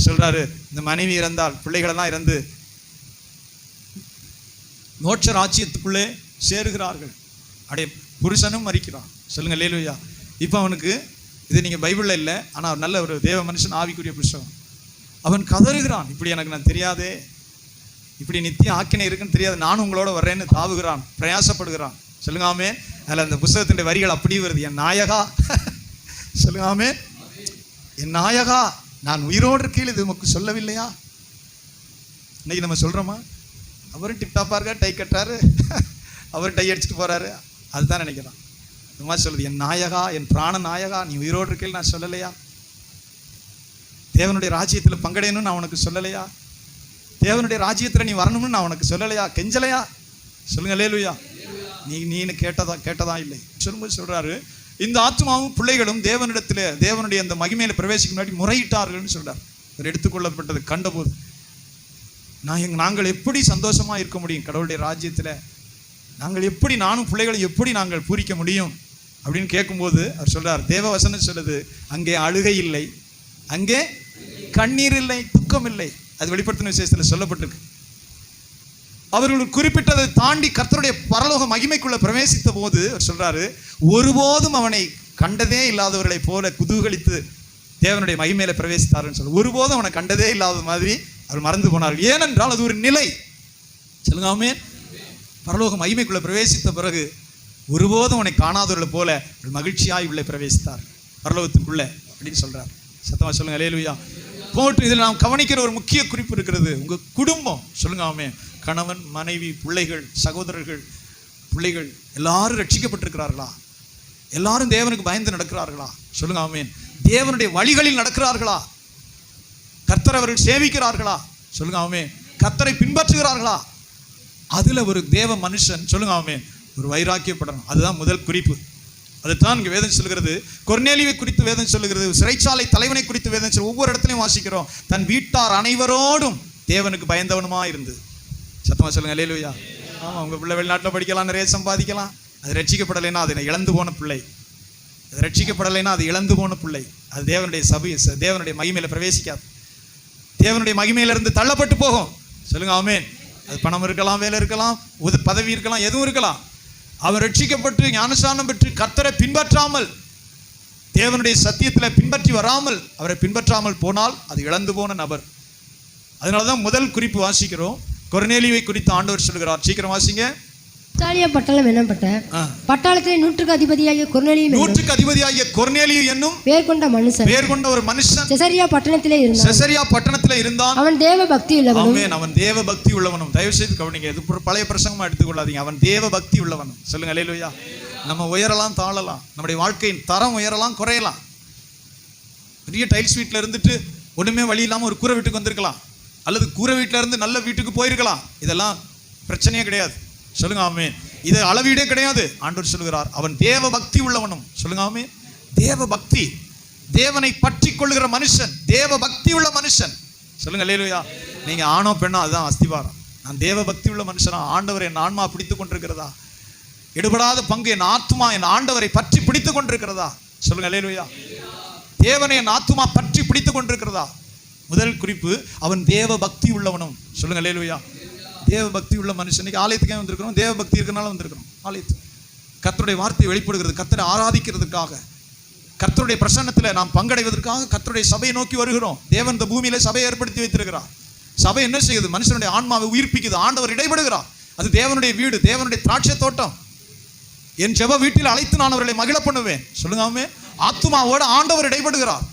சொல்றாரு, இந்த மனைவி இறந்தால் பிள்ளைகளெல்லாம் இறந்து மோட்ச ராஜ்யத்துக்குள்ளே சேருகிறார்கள். அப்படியே புருஷனும் மரிக்கிறான். சொல்லுங்க அல்லேலூயா. இப்போ அவனுக்கு இது நீங்கள் பைபிளில் இல்லை, ஆனால் நல்ல ஒரு தேவ மனுஷன், ஆவிக்குரிய புருஷன். அவன் கதறுகிறான், இப்படி எனக்கு நான் தெரியாதே, இப்படி நித்திய ஆக்கினை இருக்குன்னு தெரியாது, நானும் உங்களோட வர்றேன்னு தாவுகிறான், பிரயாசப்படுகிறான். சொல்லுங்காமே, அதில் அந்த புஸ்தகத்தின் வரிகள் அப்படியே வருது. என் நாயகா, சொல்லுங்காமே, என் நாயகா, நான் உயிரோடு இருக்கையில் இது உமக்கு சொல்லவில்லையா? இன்னைக்கு நம்ம சொல்கிறோமா? அவரும் டிப்டாப்பாக இருக்கா, டை கட்டுறாரு, அவர் டை அடிச்சுட்டு போகிறாரு, அதுதான் நினைக்கிறான். இந்த மாதிரி சொல்லுது, என் நாயகா, என் பிராண நாயகா, நீ உயிரோடு இருக்கையில் நான் சொல்லலையா? தேவனுடைய ராஜ்யத்தில் பங்கடையணும்னு நான் உனக்கு சொல்லலையா? தேவனுடைய ராஜ்யத்தில் நீ வரணும்னு நான் உனக்கு சொல்லலையா, கெஞ்சலையா? சொல்லுங்க அல்லேலூயா. நீனு கேட்டதா இல்லை. சொல்லும்போது சொல்றாரு, இந்த ஆத்மாவும் பிள்ளைகளும் தேவனுடைய அந்த மகிமையில பிரவேசிக்க முன்னாடி முறையிட்டார்கள்னு சொல்றார். அவர் எடுத்துக்கொள்ளப்பட்டது கண்டபோது நாங்கள் எப்படி சந்தோஷமா இருக்க முடியும்? கடவுளுடைய ராஜ்யத்தில் நாங்கள் எப்படி, நானும் பிள்ளைகளை எப்படி நாங்கள் பூரிக்க முடியும் அப்படின்னு கேட்கும்போது அவர் சொல்றார், தேவ வசனம் சொல்லுது, அங்கே அழுகை இல்லை, அங்கே கண்ணீர் இல்லை, துக்கம் இல்லை. அது வெளிப்படுத்தின விசேஷத்தில் சொல்லப்பட்டிருக்கு. அவர்கள் குறிப்பிட்டதை தாண்டி கர்த்தருடைய பரலோக மகிமைக்குள்ள பிரவேசித்த போது அவர் சொல்றாரு, ஒருபோதும் அவனை கண்டதே இல்லாதவர்களை போல குதூகலித்து தேவனுடைய மகிமையில பிரவேசித்தார்னு சொல்ல. ஒருபோதும் அவனை கண்டதே இல்லாத மாதிரி அவர் மறந்து போனார்கள். ஏனென்றால் அது ஒரு நிலை. சொல்லுங்க ஆமென். பரலோக மகிமைக்குள்ள பிரவேசித்த பிறகு ஒருபோதும் அவனை காணாதவர்களை போல மகிழ்ச்சியாய் உள்ளே பிரவேசித்தார் பரலோகத்துக்குள்ள அப்படின்னு சொல்றார். சத்தமா சொல்லுங்க அல்லேலூயா. போட்டு இதில் நாம் கவனிக்கிற ஒரு முக்கிய குறிப்பு இருக்கிறது. உங்க குடும்பம், சொல்லுங்க ஆமென். கணவன், மனைவி, பிள்ளைகள், சகோதரர்கள், பிள்ளைகள் எல்லாரும் ரட்சிக்கப்பட்டிருக்கிறார்களா? எல்லாரும் தேவனுக்கு பயந்து நடக்கிறார்களா? சொல்லுங்க ஆமென். தேவனுடைய வழிகளில் நடக்கிறார்களா? கர்த்தரை அவர்கள் சேவிக்கிறார்களா? சொல்லுங்க ஆமென். கர்த்தரை பின்பற்றுகிறார்களா? அதுல ஒரு தேவ மனுஷன், சொல்லுங்க ஆமென், ஒரு வைராக்கியப்படணும். அதுதான் முதல் குறிப்பு. அதுதான் இங்கே வேதம் சொல்லுகிறது. கொர்நேலியை குறித்து வேதம் சொல்லுகிறது. சிறைச்சாலை தலைவனை குறித்து வேதம் சொல்லு. ஒவ்வொரு இடத்துலையும் வாசிக்கிறோம், தன் வீட்டார் அனைவரோடும் தேவனுக்கு பயந்தவனுமா இருந்து. சத்தமா சொல்லுங்க அல்லேலூயா. ஆமாம், உங்கள் பிள்ளை வெளிநாட்டில் படிக்கலாம், நிறைய சம்பாதிக்கலாம். அது ரட்சிக்கப்படலைன்னா அது இழந்து போன பிள்ளை. அது ரட்சிக்கப்படலைன்னா அது இழந்து போன பிள்ளை. அது தேவனுடைய சபை, தேவனுடைய மகிமையில பிரவேசிக்காது. தேவனுடைய மகிமையிலிருந்து தள்ளப்பட்டு போகும். சொல்லுங்க ஆமென். அது பணம் இருக்கலாம், வேலை இருக்கலாம், பதவி இருக்கலாம், எதுவும் இருக்கலாம். அவர் ரட்சிக்கப்பட்டு ஞானஸ்நானம் பெற்று கர்த்தரை பின்பற்றாமல், தேவனுடைய சத்தியத்தில் பின்பற்றி வராமல், அவரை பின்பற்றாமல் போனால் அது இழந்து போன நபர். அதனாலதான் முதல் குறிப்பு வாசிக்கிறோம். கொர்நேலியை குறித்து ஆண்டவர் சொல்கிறார். சீக்கிரம் வாசிங்க. இத்தாலியா பட்டாளம் என்னப்பட்ட பட்டாளத்திலே 100க்கு அதிபதியாகிய கொர்நேலியு என்னும் பேர் கொண்ட ஒரு மனுஷன் செசரியா பட்டணத்திலே இருந்தான். அவன் தேவ பக்தி உள்ளவனும். அவன் தேவ பக்தி உள்ளவனும். தயவு செய்து கவனிங்க, இது பழைய பிரசங்கமா எடுத்துக்கொள்ளாதீங்க. அவன் தேவ பக்தி உள்ளவனும். சொல்லுங்க அல்லேலூயா. நம்ம உயரலாம், தாழலாம், நம்முடைய வாழ்க்கையின் தரம் உயரலாம், குறையலாம். பெரிய டைல்ஸ் வீட்டில் இருந்துட்டு ஒண்ணுமே வழி இல்லாமல் ஒரு கூரை வீட்டுக்கு வந்திருக்கலாம், அல்லது கூரை வீட்டில இருந்து நல்ல வீட்டுக்கு போயிருக்கலாம். இதெல்லாம் பிரச்சனையே கிடையாது. சொல்லுங்க ஆமென். இது அளவீடே கிடையாது. ஆண்டவர் சொல்லுகிறார், அவன் தேவ பக்தி உள்ளவனும். சொல்லுங்க ஆமென். தேவ பக்தி, தேவனை பற்றி கொள்ளுகிற மனுஷன், தேவ பக்தி உள்ள மனுஷன். சொல்லுங்க அல்லேலூயா. நீங்க ஆணோ பெண்ணோ அதுதான் அஸ்திவாரம். நான் தேவ பக்தி உள்ள மனுஷனா? ஆண்டவர் என் ஆன்மா பிடித்து கொண்டிருக்கிறதா? எடுபடாத பங்கு என் ஆத்மா என் ஆண்டவரை பற்றி பிடித்து கொண்டிருக்கிறதா? சொல்லுங்க அல்லேலூயா. தேவனை என் ஆத்மா பற்றி பிடித்து கொண்டிருக்கிறதா? முதல் குறிப்பு, அவன் தேவ பக்தி உள்ளவனும். சொல்லுங்க அல்லேலூயா. தேவ பக்தி உள்ள மனுஷனுக்கு ஆலயத்துக்கே வந்திருக்கிறோம். தேவ பக்தி இருக்கிறனால வந்திருக்கிறோம் ஆலயத்துக்கு. கர்த்தருடைய வார்த்தை வெளிப்படுகிறது. கர்த்தரை ஆராதிக்கிறதுக்காக, கர்த்தருடைய பிரசன்னத்தில் நாம் பங்கடைவதற்காக கர்த்தருடைய சபையை நோக்கி வருகிறோம். தேவன் இந்த பூமியில சபையை ஏற்படுத்தி வைத்திருக்கிறார். சபை என்ன செய்யுது? மனுஷனுடைய ஆன்மாவை உயிர்ப்பிக்குது. ஆண்டவர் இடைபடுகிறார். அது தேவனுடைய வீடு, தேவனுடைய திராட்சை தோட்டம். என் ஜெப வீட்டில் அழைத்து நான் அவர்களை மகிழ பண்ணுவேன். சொல்லுங்க ஆமென். ஆத்துமாவோட ஆண்டவர் இடைபடுகிறார்.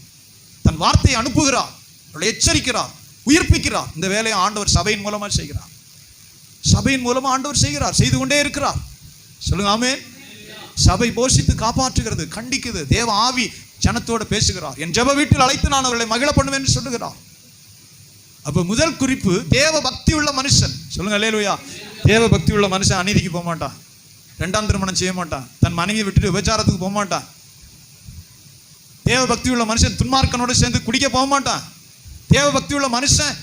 தன் வார்த்தையை அனுப்புகிறார், அவளை எச்சரிக்கிறார், உயிர்ப்பிக்கிறார். இந்த வேலையை ஆண்டவர் சபையின் மூலமா செய்கிறார். சபையின் மூலமா ஆண்டவர் செய்கிறார், செய்து கொண்டே இருக்கிறார். சொல்லுங்க ஆமென். சபை போஷித்து காப்பாற்றுகிறது, கண்டிக்குது. தேவ ஆவி ஜனத்தோடு பேசுகிறார். என் ஜெப வீட்டில் அழைத்து நான் அவர்களை மகிழ பண்ணுவேன் என்று சொல்லுகிறார். அப்ப முதல் குறிப்பு தேவ பக்தி உள்ள மனுஷன். சொல்லுங்க அல்லேலூயா. தேவ பக்தி உள்ள மனுஷன் அநீதிக்கு போக மாட்டான், இரண்டாம் திருமணம் செய்ய மாட்டான், தன் மனைவியை விட்டுட்டு விபச்சாரத்துக்கு போக மாட்டான். தேவ பக்தி உள்ள மனுஷன் துன்மார்க்கனோடு சேர்ந்து குடிக்க போக மாட்டான். தேவ பக்தி உள்ள மனுஷன்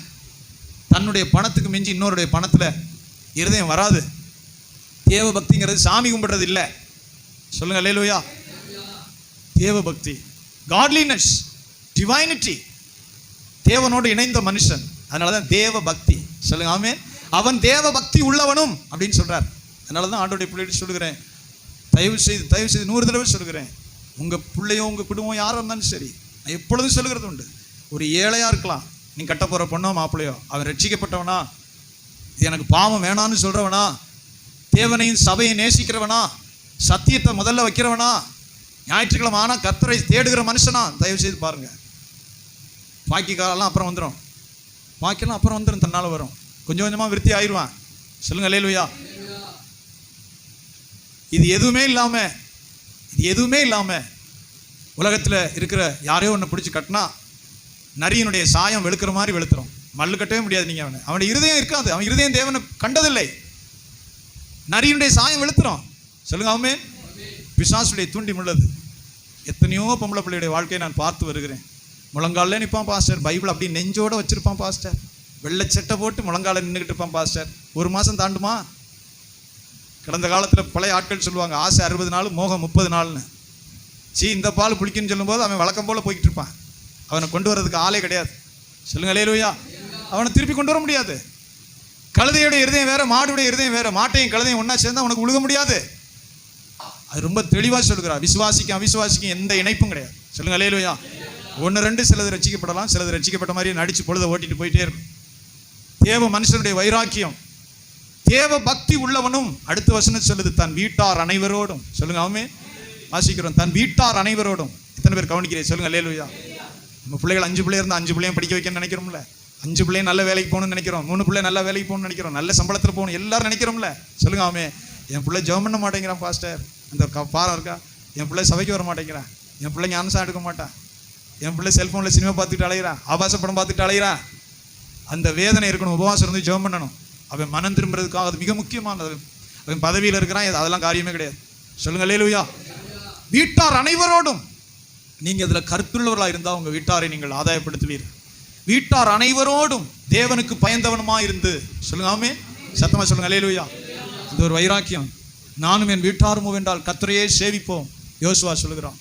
தன்னுடைய பணத்துக்கு மிஞ்சி இன்னொருடைய பணத்துல இருதயம் வராது. தேவ பக்திங்கிறது சாமி கும்பிடுறது இல்லை. சொல்லுங்க அல்லேலூயா. தேவ பக்தி, காட்லினஸ், டிவைனிட்டி, தேவனோடு இணைந்த மனுஷன். அதனாலதான் தேவ பக்தி. சொல்லுங்க ஆமென். அவன் தேவ பக்தி உள்ளவனும் அப்படின்னு சொல்றார். அதனாலதான் ஆண்டோடைய பிள்ளைகிட்ட சொல்லுகிறேன், தயவு செய்து 100 தடவை சொல்லுகிறேன், உங்க பிள்ளையோ உங்க குடும்பம் யாரும் இருந்தாலும் சரி, நான் எப்பொழுதும் சொல்லுகிறது உண்டு. ஒரு ஏழையா இருக்கலாம், நீ கட்ட போற பொண்ணோ மாப்பிள்ளையோ, அவன் ரட்சிக்கப்பட்டவனா, எனக்கு பாவம் வேணான்னு சொல்றவனா, தேவனையும் சபையை நேசிக்கிறவனா, சத்தியத்தை முதல்ல வைக்கிறவனா, ஞாயிற்றுக்கிழமை ஆனா கர்த்தரை தேடுகிற மனுஷனா, தயவு செய்து பாருங்க. பாக்கி காலெல்லாம் அப்புறம் வந்துடும், பாக்கியெல்லாம் அப்புறம் வந்துடும், தன்னால வரும். கொஞ்சம் கொஞ்சமா விருத்தி ஆயிடுவான். சொல்லுங்க அல்லேலூயா. இது எதுவுமே இல்லாம உலகத்துல இருக்கிற யாரையோ ஒன்று பிடிச்சி கட்டினா நரியினுடைய சாயம் வெளுக்கிற மாதிரி வெளுத்துரும். மல்லு கட்டவே முடியாது. நீங்க அவனுடைய இருதயம் இருக்காது, அவன் இருதயம் தேவனை கண்டதில்லை. நரியினுடைய சாயம் வெளுத்துரும். சொல்லுங்க ஆமென். பிசாசுடைய தூண்டி முள்ளது. எத்தனையோ பொம்பளை பிள்ளையுடைய வாழ்க்கையை நான் பார்த்து வருகிறேன். முழங்காலில் நிற்பான் பாஸ்டர், பைபிள் அப்படி நெஞ்சோட வச்சிருப்பான் பாஸ்டர், வெள்ளை சட்டை போட்டு முழங்கால நின்றுக்கிட்டு இருப்பான் பாஸ்டர். 1 மாதம் தாண்டுமா? கடந்த காலத்தில் பழைய ஆட்கள் சொல்லுவாங்க, ஆசை 60 நாள், மோகம் 30 நாள்னு. இந்த பால் புளிக்குன்னு சொல்லும்போது அவன் வழக்கம் போல போய்கிட்டு இருப்பான். அவனை கொண்டு வர்றதுக்கு ஆளே கிடையாது. சொல்லுங்க அல்லேலூயா. அவனை திருப்பி கொண்டு வர முடியாது. கழுதையோட இருதயம் வேற, மாடுடைய இருதயம் வேற. மாட்டையும் கழுதையும் ஒன்னா சேர்ந்தா அவனுக்கு உழுக முடியாது. அது ரொம்ப தெளிவா சொல்லுகிறார். விசுவாசிக்கும் அவிசுவாசிக்கும் எந்த இணைப்பும் கிடையாது. சொல்லுங்க அல்லேலூயா. 1 2 சிலது ரட்சிக்கப்படலாம், சிலது ரட்சிக்கப்பட்ட மாதிரி நடிச்சு பொழுத ஓட்டிட்டு போயிட்டே இருக்கும். தேவ மனுஷனுடைய வைராக்கியம், தேவ பக்தி உள்ளவனும். அடுத்த வசனம் சொல்லுது, தன் வீட்டார் அனைவரோடும். சொல்லுங்க ஆமென். வாசிக்கிறோம், தன் வீட்டார் அனைவரோடும். எத்தனை பேர் கவனிக்கிறேன்? சொல்லுங்க அல்லேலூயா. நம்ம பிள்ளைகள் 5 பிள்ளை இருந்தால் 5 பிள்ளையும் படிக்க வைக்கணும்னு நினைக்கிறோம்ல, 5 பிள்ளையும் நல்ல வேலைக்கு போகணும்னு நினைக்கிறோம், 3 பிள்ளை நல்ல வேலைக்கு போகணும்னு நினைக்கிறோம், நல்ல சம்பளத்தில் போகணும் எல்லாரும் நினைக்கிறோம்ல. சொல்லுங்க ஆமென். என் பிள்ளை ஜெபம் பண்ண மாட்டேங்கிறான் பாஸ்டர், அந்த பாரம் இருக்கா? என் பிள்ளை சபைக்கு வர மாட்டேங்கிறான், என் பிள்ளை ஞானசாரம் எடுக்க மாட்டான், என் பிள்ளை செல்ஃபோனில் சினிமா பார்த்துட்டு அலைகிறான், ஆபாச படம் பார்த்துட்டு அலைகிறான். அந்த வேதனை இருக்கணும், உபவாசம் இருந்து ஜெபம் பண்ணணும். அவன் மனம் திரும்புறதுக்காக அது மிக முக்கியமானது. அவன் பதவியில் இருக்கிறான், அதெல்லாம் காரியமே கிடையாது. சொல்லுங்க அல்லேலூயா. வீட்டார் அனைவரோடும். நீங்க இதுல கருத்துள்ளவர்களாக இருந்தால் உங்க வீட்டாரை நீங்கள் ஆதாயப்படுத்துவீர்கள். வீட்டார் அனைவரோடும் தேவனுக்கு பயந்தவனுமா இருந்து. சொல்லுங்க ஆமென். சத்தமா சொல்லுங்க அல்லேலூயா. இந்த ஒரு வைராக்கியம். நானும் என் வீட்டாருமோ என்றால் கர்த்தரையே சேவிப்போம். யோசுவா சொல்லுகிறான்.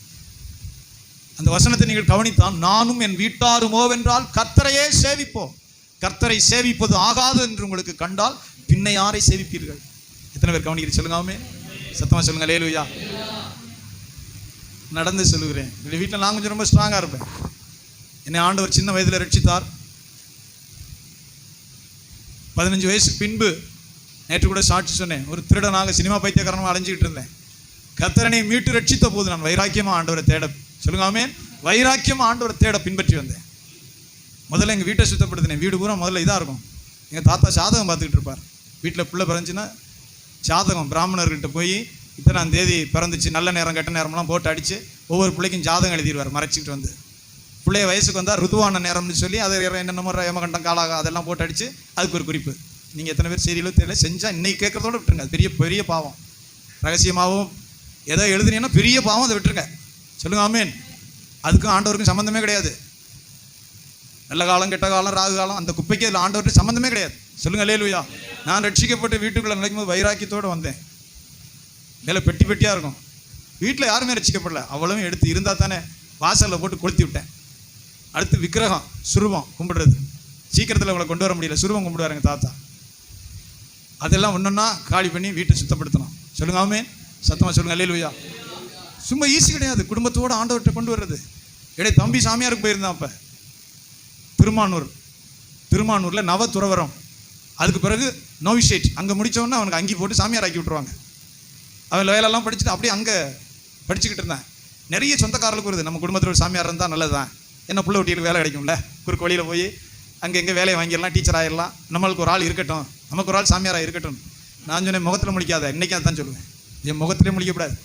அந்த வசனத்தை நீங்கள் கவனித்தான். நானும் என் வீட்டாருமோ என்றால் கர்த்தரையே சேவிப்போம். கர்த்தரை சேவிப்பது ஆகாது என்று உங்களுக்கு கண்டால் பின்ன யாரை சேவிப்பீர்கள்? எத்தனை பேர் கவனிக்கிறீங்க? சொல்லுங்க ஆமென். சத்தமா சொல்லுங்க அல்லேலூயா. நடந்து சொல்லுகிறேன். வீட்டில் நான் கொஞ்சம் ரொம்ப ஸ்ட்ராங்கா இருப்பேன். என்னை ஆண்டவர் சின்ன வயதில் ரட்சித்தார். 15 வயசுக்கு பின்பு நேற்று கூட சாட்சி சொன்னேன், ஒரு திருடனாக சினிமா பைத்தியக்காரனாக அலைஞ்சிக்கிட்டு இருந்தேன். கர்த்தரனை மீட்டு ரட்சித்த போது நான் வைராக்கியமா ஆண்டவரை தேட, சொல்லுங்க ஆமென், வைராக்கியமா ஆண்டவரை தேட பின்பற்றி வந்தேன். முதல்ல எங்கள் வீட்டை சுத்தப்படுத்தினேன். வீடு பூரா முதல்ல இதாக இருக்கும். எங்கள் தாத்தா ஜாதகம் பார்த்துக்கிட்டு இருப்பார். வீட்டில் பிள்ளை பிறந்துச்சுன்னா ஜாதகம் பிராமணர்கிட்ட போய் இத்தனாம் தேதி பிறந்துச்சு, நல்ல நேரம் கெட்ட நேரம்லாம் போட்டு அடித்து ஒவ்வொரு பிள்ளைக்கும் ஜாதகம் எழுதிடுவார் மறைச்சிக்கிட்டு வந்து. பிள்ளைய வயசுக்கு வந்தால் ருதுவான நேரம்னு சொல்லி அதை என்னென்ன ஏமகண்டம் காலாக அதெல்லாம் போட்டு அடித்து அதுக்கு ஒரு குறிப்பு. நீங்கள் எத்தனை பேர் செய்தியிலோ தெரியல, செஞ்சால் இன்னைக்கு கேட்குறதோட விட்டுருங்க. அது பெரிய பெரிய பாவம். ரகசியமாகவும் ஏதோ எழுதுனீங்கன்னா பெரிய பாவம், அதை விட்டுருங்க. சொல்லுங்க ஆமென். அதுக்கும் ஆண்டவருக்கும் சம்மந்தமே கிடையாது. நல்ல காலம் கெட்ட காலம் ராகு காலம் அந்த குப்பைக்கு அதில் ஆண்டவர்கிட்ட சம்மந்தமே கிடையாது. சொல்லுங்க அல்லேலூயா. நான் ரட்சிக்கப்பட்டு வீட்டுக்குள்ளே நினைக்கும் போது வைராக்கியத்தோடு வந்தேன். மேலே பெட்டி பெட்டியாக இருக்கும். வீட்டில் யாருமே ரட்சிக்கப்படல. அவ்வளவும் எடுத்து இருந்தால் தானே வாசலில் போட்டு கொளுத்தி விட்டேன். அடுத்து விக்கிரகம் சுருவம் கும்பிடுறது. சீக்கிரத்தில் அவங்களை கொண்டு வர முடியல. சுருவம் கும்பிடுவாருங்க தாத்தா. அதெல்லாம் ஒன்றொன்னா காலி பண்ணி வீட்டை சுத்தப்படுத்தணும். சொல்லுங்க ஆமென். சத்தமாக சொல்லுங்க அல்லேலூயா. சும்மா ஈஸி கிடையாது குடும்பத்தோடு ஆண்டவர்கிட்ட கொண்டு வர்றது. இடையே தம்பி சாமியாருக்கு போயிருந்தான். அப்போ திருமானூரில் நவ துறவரம். அதுக்கு பிறகு நோவிஷேட் அங்கே முடித்தவொன்னே அவனுக்கு அங்கி போட்டு சாமியார் ஆக்கி விட்டுருவாங்க. அவன் லோயலெல்லாம் படிச்சுட்டு அப்படியே அங்கே படிச்சுக்கிட்டு இருந்தான். நிறைய சொந்தக்காரர்களுக்கு வருது, நம்ம குடும்பத்தில் ஒரு சாமியார் இருந்தால் நல்லது தான், என்ன புள்ள ஒட்டிட்டு வேலை கிடைக்கும்ல, குறுக்கு வழியில் போய் அங்கே எங்கே வேலையை வாங்கிடலாம், டீச்சர் ஆகிடலாம், நம்மளுக்கு ஒரு ஆள் இருக்கட்டும், நமக்கு ஒரு ஆள் சாமியாராக இருக்கட்டும். நான் சொன்னேன், முகத்தில் முடிக்காத, இன்றைக்கி அதான் சொல்லுவேன், என் முகத்திலே முடிக்கக்கூடாது.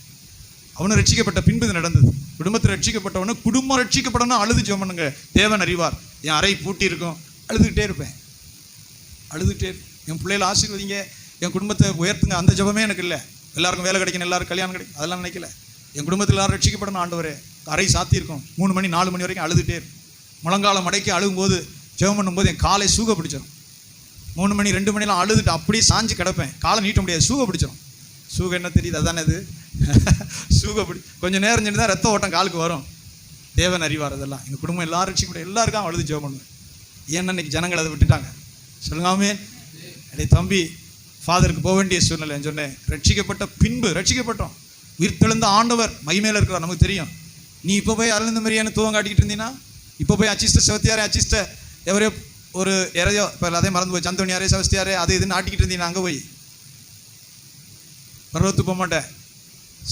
அவனும் ரட்சிக்கப்பட்ட பின்பு இது நடந்தது. குடும்பத்தில் ரட்சிக்கப்பட்டவனு குடும்பம் ரட்சிக்கப்படணும், அழுது ஜெபம் பண்ணுங்க, தேவன் அறிவார். என் அறை பூட்டி இருக்கும், அழுதுகிட்டே இருப்பேன், அழுதுகிட்டே. என் பிள்ளைகளை ஆசீர்வதிங்க, என் குடும்பத்தை உயர்த்துங்க, அந்த ஜெபமே எனக்கு இல்லை. எல்லாருக்கும் வேலை கிடைக்கணும், எல்லாருக்கும் கல்யாணம் கிடைக்கும், அதெல்லாம் நினைக்கல. என் குடும்பத்தில் எல்லாரும் ரட்சிக்கப்படணும் ஆண்டவரே. அறை சாத்தியிருக்கும், 3 மணி 4 மணி வரைக்கும் அழுதுகிட்டே இருக்கும். முழங்காலம் மடக்கி அழுகும்போது ஜெபம் பண்ணும்போது என் காலை சூக பிடிச்சிடும். 3 மணி 2 மணிலாம் அழுதுட்டு அப்படியே சாஞ்சு கிடப்பேன், காலை நீட்ட முடியாது, சூக பிடிச்சிடும். சூக என்ன தெரியுது, அதானே இது சூக பிடி. கொஞ்சம் நேரம் சென்று தான் ரத்த ஓட்டம் காலுக்கு வரும். தேவன் அறிவார். அதெல்லாம் எங்கள் குடும்பம் எல்லாரும் ரட்சிக்கப்பட எல்லாருக்கும் அழுது ஜெபம் பண்ணுவேன். ஏன்னா இன்னைக்கு ஜனங்கள் அதை விட்டுட்டாங்க. சொல்லுங்காமே அடே தம்பி, ஃபாதருக்கு போக வேண்டிய சூழ்நிலை சொன்னேன். ரட்சிக்கப்பட்ட பின்பு ரட்சிக்கப்பட்டோம், உயிர்த்தெழுந்த ஆண்டவர் மகிமையில இருக்கிறார், நமக்கு தெரியும். நீ இப்போ போய் அழுந்த மாதிரியான தூவம் காட்டிக்கிட்டு இருந்தீங்கன்னா, இப்போ போய் அச்சிஸ்ட செவத்தியாரே அச்சிஸ்ட எவரே ஒரு யாரையோ இப்போ அதே மறந்து போய் சந்தோனியாரே செவஸ்தியாரே அது இதுன்னு ஆட்டிக்கிட்டு இருந்தீங்கன்னா அங்கே போய் பருவத்து போக மாட்டேன்.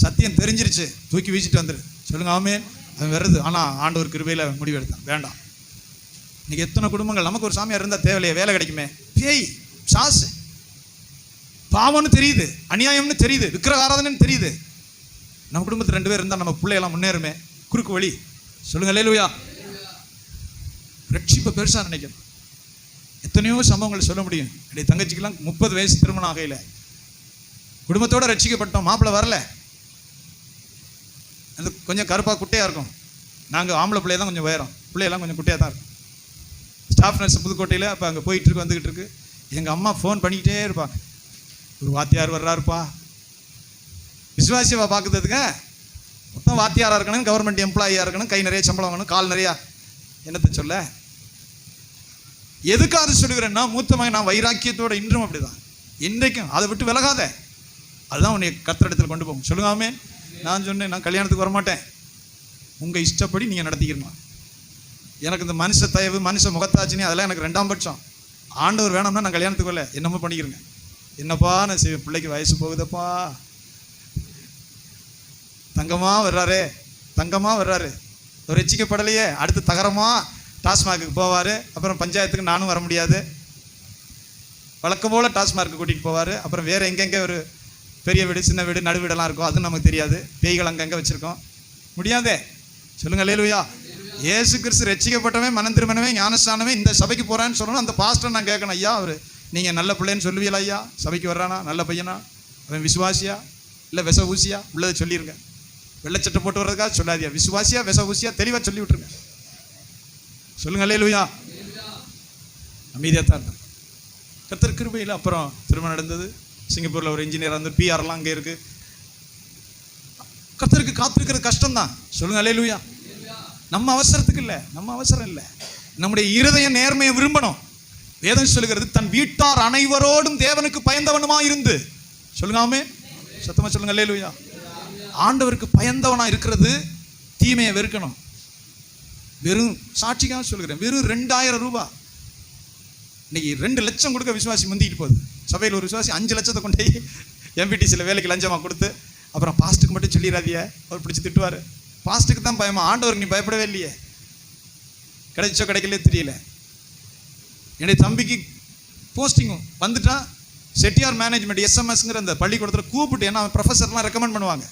சத்தியம் தெரிஞ்சிருச்சு, தூக்கி வீசிட்டு வந்துரு. சொல்லுங்க ஆமென். அவன் வருது, ஆனால் ஆண்டவர் கிருபையில் முடிவெடுத்தான், வேண்டாம். இன்னைக்கு எத்தனை குடும்பங்கள், நமக்கு ஒரு சாமியார் இருந்தால் தேவையில்லையே, வேலை கிடைக்குமே, பேய் சாசு பாவம்னு தெரியுது, அநியாயம்னு தெரியுது, விக்கிரக ஆராதனைன்னு தெரியுது. நம்ம குடும்பத்தில் 2 பேர் இருந்தால் நம்ம பிள்ளையெல்லாம் முன்னேறுமே. குறுக்கு வழி. சொல்லுங்க அல்லேலூயா. ரட்சிப்பை பெருசாக நினைக்கணும். எத்தனையோ சம்பவங்கள் சொல்ல முடியும். என்னுடைய தங்கச்சிக்கெல்லாம் 30 வயசு திருமணம் ஆகையில் குடும்பத்தோடு ரட்சிக்கப்பட்டோம், மாப்பிள்ளை வரல. அது கொஞ்சம் கருப்பாக குட்டையாக இருக்கும். நாங்கள் ஆம்பளை பிள்ளைய தான் கொஞ்சம் உயரம், பிள்ளையெல்லாம் கொஞ்சம் குட்டையாக தான் இருக்கும். ஸ்டாஃப் நர்ஸ் புதுக்கோட்டையில் அப்போ அங்கே போயிட்டுருக்கு, வந்துக்கிட்டு இருக்கு. எங்கள் அம்மா ஃபோன் பண்ணிக்கிட்டே இருப்பாங்க, ஒரு வாத்தியார் வர்றாருப்பா. விசுவாசியவா பார்க்குறதுங்க, மொத்தம் வாத்தியாராக இருக்கணும், கவர்மெண்ட் எம்ப்ளாயியாக இருக்கணும், கை நிறைய சம்பளம் வாங்கணும், கால் நிறையா. என்னத்தை சொல்ல, எதுக்காக சொல்லுகிறேன்னா, மூத்த மகன் நான் வைராக்கியத்தோட இன்றும் அப்படிதான், இன்றைக்கும் அதை விட்டு விலகாத. அதுதான் உன்னை கர்த்தரிடத்தில் கொண்டு போகும். சொல்லுங்காமே. நான் சொன்னேன், நான் கல்யாணத்துக்கு வரமாட்டேன், உங்கள் இஷ்டப்படி நீங்கள் நடத்திக்கிறணும். எனக்கு இந்த மனுஷ தயவு, மனுஷ முகத்தாச்சினி அதெல்லாம் எனக்கு 2ஆம் பட்சம். ஆண்டவர் வேணும்னா நான் கல்யாணத்துக்கு வரல, என்னமோ பண்ணிக்கிறேங்க. என்னப்பா நான் செய்வேன், பிள்ளைக்கு வயசு போகுதப்பா, தங்கமாக வர்றாரு, தங்கமாக வர்றாரு, ஒரு ரட்சிக்கப்படலையே, அடுத்து தகரமாக டாஸ்மார்க்கு போவார், அப்புறம் பஞ்சாயத்துக்கு நானும் வர முடியாது, வழக்கம் போல் டாஸ்மார்க்கு கூட்டிகிட்டு போவார். அப்புறம் வேறு எங்கெங்கே ஒரு பெரிய வீடு, சின்ன வீடு, நடு வீடெல்லாம் இருக்கும், அது நமக்கு தெரியாது. பேய்கள் அங்கங்கே வச்சுருக்கோம், முடியாதே. சொல்லுங்க அல்லேலூயா. இயேசு கிறிஸ்து ரட்சிக்கப்பட்டவன், மனம் திரும்பினவே, ஞானஸ்தானமே இந்த சபைக்கு போகிறான்னு சொல்லணும். அந்த பாஸ்டர் நான் கேட்கணும், ஐயா அவர் நீங்கள் நல்ல பிள்ளைன்னு சொல்லுவீங்களா ஐயா, சபைக்கு வர்றானா, நல்ல பையனா, அவன் விசுவாசியா இல்லை விச ஊசியா, உள்ளதை சொல்லிடுங்க. வெள்ளச்சட்டை போட்டு வர்றதுக்காக சொல்லாதியா, விசுவாசியா விச ஊசியா தெளிவாக சொல்லி விட்டுருங்க. சொல்லுங்க அல்லேலூயா. அமைதியாக தான் இருந்தேன். கர்த்தர் கிருபையில் அப்புறம் திருமணம் நடந்தது. சிங்கப்பூரில் ஒரு இன்ஜினியர் வந்து பிஆர்லாம் அங்கே இருக்குது. கர்த்தருக்கு காத்திருக்கிறது கஷ்டம்தான். சொல்லுங்க அல்லேலூயா. நம்ம அவசரத்துக்கு இல்லை, நம்ம அவசரம் இல்லை, நம்முடைய இருதய நேர்மையை விரும்பணும். வேதம் சொல்லுகிறது, தன் வீட்டார் அனைவரோடும் தேவனுக்கு பயந்தவனுமா இருந்து. சொல்லுங்க ஆமென். சத்தமா சொல்லுங்க அல்லேலூயா. ஆண்டவருக்கு பயந்தவனா இருக்கிறது, தீமையை வெறுக்கணும். வெறும் சாட்சிக்காக சொல்கிறேன், வெறும் 2000 ரூபாய் இன்னைக்கு 2 லட்சம் கொடுக்க விசுவாசி முந்திக்கிட்டு போகுது. சபையில் ஒரு விசுவாசி 5 லட்சத்தை கொண்டு போய் எம்பிடிசியில் வேலைக்கு லஞ்சமாக கொடுத்து, அப்புறம் பாஸ்ட்டுக்கு மட்டும் சொல்லிடாதிய, அவர் பிடிச்சி திட்டுவார். பாஸ்ட்டுக்கு தான் பயமா, ஆண்டவருக்கு நீ பயப்படவே இல்லையே. கிடைச்சோ கிடைக்கலே தெரியல. என்னுடைய தம்பிக்கு போஸ்டிங்கும் வந்துட்டா, செட்டியார் மேனேஜ்மெண்ட் எஸ்எம்எஸ்ங்கிற அந்த பள்ளிக்கூடத்தில் கூப்பிட்டு, ஏன்னா ப்ரொஃபஸர்லாம் ரெக்கமெண்ட் பண்ணுவாங்க,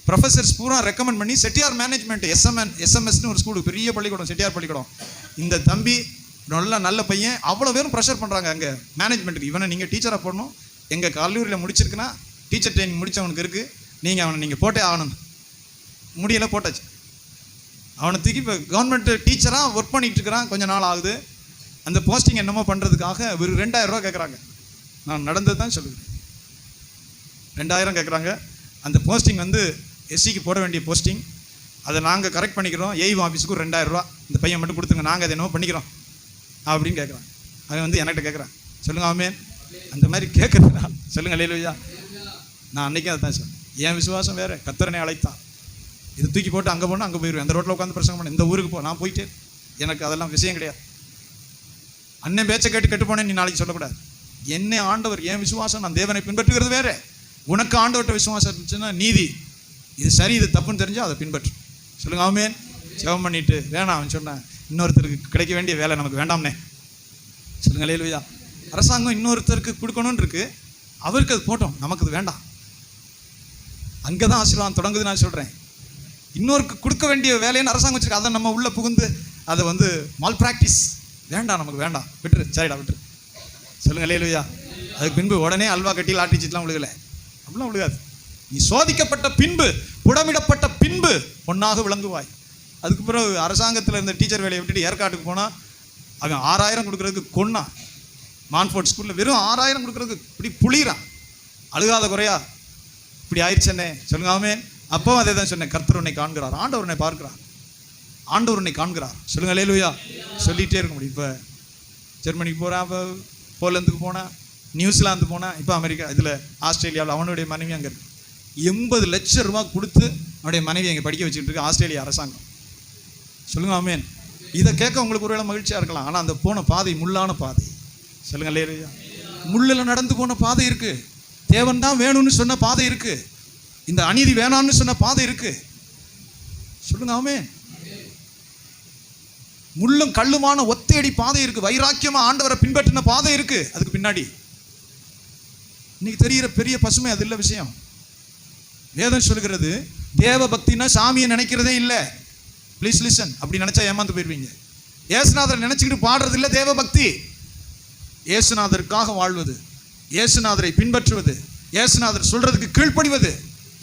ப்ரொஃபஸர்ஸ் பூரா ரெக்கமெண்ட் பண்ணி செட்டியார் மேனேஜ்மெண்ட் எஸ்எம்எஸ்னு ஒரு ஸ்கூலு, பெரிய பள்ளிக்கூடம், செட்டியார் பள்ளிக்கூடம். இந்த தம்பி நல்ல பையன், அவ்வளோ பேரும் ப்ரெஷர் பண்ணுறாங்க அங்கே மேனேஜ்மெண்ட்டுக்கு, இவனை நீங்கள் டீச்சராக போடணும், எங்கள் கல்லூரியில் முடிச்சிருக்குன்னா டீச்சர் ட்ரைனிங் முடித்தவனுக்கு இருக்குது, அவனை நீங்கள் போட்டே ஆகணும். முடியலை, போட்டாச்சு. அவனை தூக்கி இப்போ கவர்மெண்ட் டீச்சராக ஒர்க் பண்ணிகிட்டு இருக்கிறான், கொஞ்சம் நாள் ஆகுது. அந்த போஸ்டிங் என்னமோ பண்ணுறதுக்காக ஒரு 2000 ரூபா கேட்குறாங்க. நான் நடந்தது தான் சொல்லுவேன். 2000 கேட்குறாங்க. அந்த போஸ்டிங் வந்து எஸ்சிக்கு போட வேண்டிய போஸ்டிங், அதை நாங்கள் கரெக்ட் பண்ணிக்கிறோம். ஏய்வ் ஆஃபீஸுக்கு 2000 ரூபா இந்த பையன் மட்டும் கொடுத்துங்க, நாங்கள் அதை என்னமோ பண்ணிக்கிறோம் அப்படின்னு கேட்குறான். அவன் வந்து என்கிட்ட கேட்குறான். சொல்லுங்க ஆமென். அந்த மாதிரி கேட்குறதுனா சொல்லுங்க அல்லேலூயா. நான் அன்றைக்கே அதை தான் சொன்னேன், என் விசுவாசம் வேறு, கர்த்தரனை அழைத்தான். இது தூக்கி போட்டு அங்கே போனால் அங்கே போயிடுவேன், அந்த ரோட்டில் உட்காந்து பிரசங்கம் பண்ண, இந்த ஊருக்கு போ, நான் போயிட்டே, எனக்கு அதெல்லாம் விஷயம் கிடையாது. அண்ணன் பேச்சை கேட்டு போனேன் நீ நாளைக்கு சொல்லக்கூடாது. என்ன ஆண்டவர், என் விசுவாசம், நான் தேவனை பின்பற்றுகிறது வேறு. உனக்கு ஆண்டவர்கிட்ட விசுவாசம் இருந்துச்சுன்னா நீதி, இது சரி இது தப்புன்னு தெரிஞ்சால் அதை பின்பற்று. சொல்லுங்க ஆமென். ஜெபம் பண்ணிட்டு வேணாம் அவன் சொன்னான், இன்னொருத்தருக்கு கிடைக்க வேண்டிய வேலை நமக்கு வேண்டாம்னே. சொல்லுங்க அல்லேலூயா. அரசாங்கம் இன்னொருத்தருக்கு கொடுக்கணும்னு இருக்கு, அவருக்கு அது போட்டோம், நமக்கு அது வேண்டாம். அங்கதான் ஆசீர்வாதம் தொடங்குது. நான் சொல்றேன், இன்னொருக்கு கொடுக்க வேண்டிய வேலைன்னு அரசாங்கம் வச்சிருக்க, அதை நம்ம உள்ள புகுந்து அதை மால் பிராக்டிஸ், வேண்டாம் நமக்கு வேண்டாம், விட்டுரு, சரிடா விட்டுரு. சொல்லுங்க அல்லேலூயா. அதுக்கு பின்பு உடனே அல்வா கட்டி லாட்டிச்சிட்டுலாம் விழுகலை, அப்படிலாம் விழுகாது. நீ சோதிக்கப்பட்ட பின்பு, புடமிடப்பட்ட பின்பு பொன்னாக விளங்குவாய். அதுக்கு பிறகு அரசாங்கத்தில் இருந்த டீச்சர் வேலையை விட்டுட்டு ஏற்காட்டுக்கு போனால் அவன் 6000 கொடுக்குறதுக்கு கொன்னான். மான்ஃபோர்ட் ஸ்கூலில் வெறும் 6000 கொடுக்குறதுக்கு இப்படி புளிறான். அழுகாத குறையா இப்படி ஆயிடுச்சேன்னே. சொல்லுங்க ஆமென். அப்பவும் அதே தான் சொன்னேன், கர்த்தர் உன்னை காண்கிறார், ஆண்டவர் உன்னை பார்க்கிறார், ஆண்டவர் உன்னை காண்கிறார். சொல்லுங்க அல்லேலூயா. சொல்லிகிட்டே இருக்க முடியும். இப்போ ஜெர்மனிக்கு போகிறான், இப்போ போலந்துக்கு போனால், நியூசிலாந்து போனால், இப்போ அமெரிக்கா, இதில் ஆஸ்திரேலியாவில் அவனுடைய மனைவி அங்கே இருக்கு. 80 லட்சம் ரூபா கொடுத்து அவனுடைய மனைவி அங்கே படிக்க வச்சுக்கிட்டு இருக்கு ஆஸ்திரேலியா அரசாங்கம். சொல்லுங்க ஆமென். இதை கேட்க உங்களுக்கு ஒருவேளை மகிழ்ச்சியாக இருக்கலாம், ஆனால் அந்த போன பாதை முள்ளான பாதை. சொல்லுங்க அல்லேலூயா. முள்ளில் நடந்து போன பாதை இருக்கு, தேவன் தான் வேணும்னு சொன்ன பாதை இருக்கு, இந்த அநீதி வேணாம்னு சொன்ன பாதை இருக்கு. சொல்லுங்க ஆமென். முள்ளும் கல்லுமான ஒத்தையடி பாதை இருக்கு, வைராக்கியமா ஆண்டவரை பின்பற்றின பாதை இருக்கு அதுக்கு பின்னாடி. இன்னைக்கு தெரிகிற பெரிய பசுமை அது இல்லை விஷயம். வேதம் சொல்கிறது, தேவ பக்தினா சாமியை நினைக்கிறதே இல்லை. Please listen. அப்படி நினைச்சா ஏமாந்து போயிருவீங்க. இயேசுநாதரை நினைச்சுக்கிட்டு பாடுறது இல்லை தேவ பக்தி. இயேசுநாதருக்காக வாழ்வது, இயேசுநாதரை பின்பற்றுவது, இயேசுநாதர் சொல்றதுக்கு கீழ்ப்படிவது,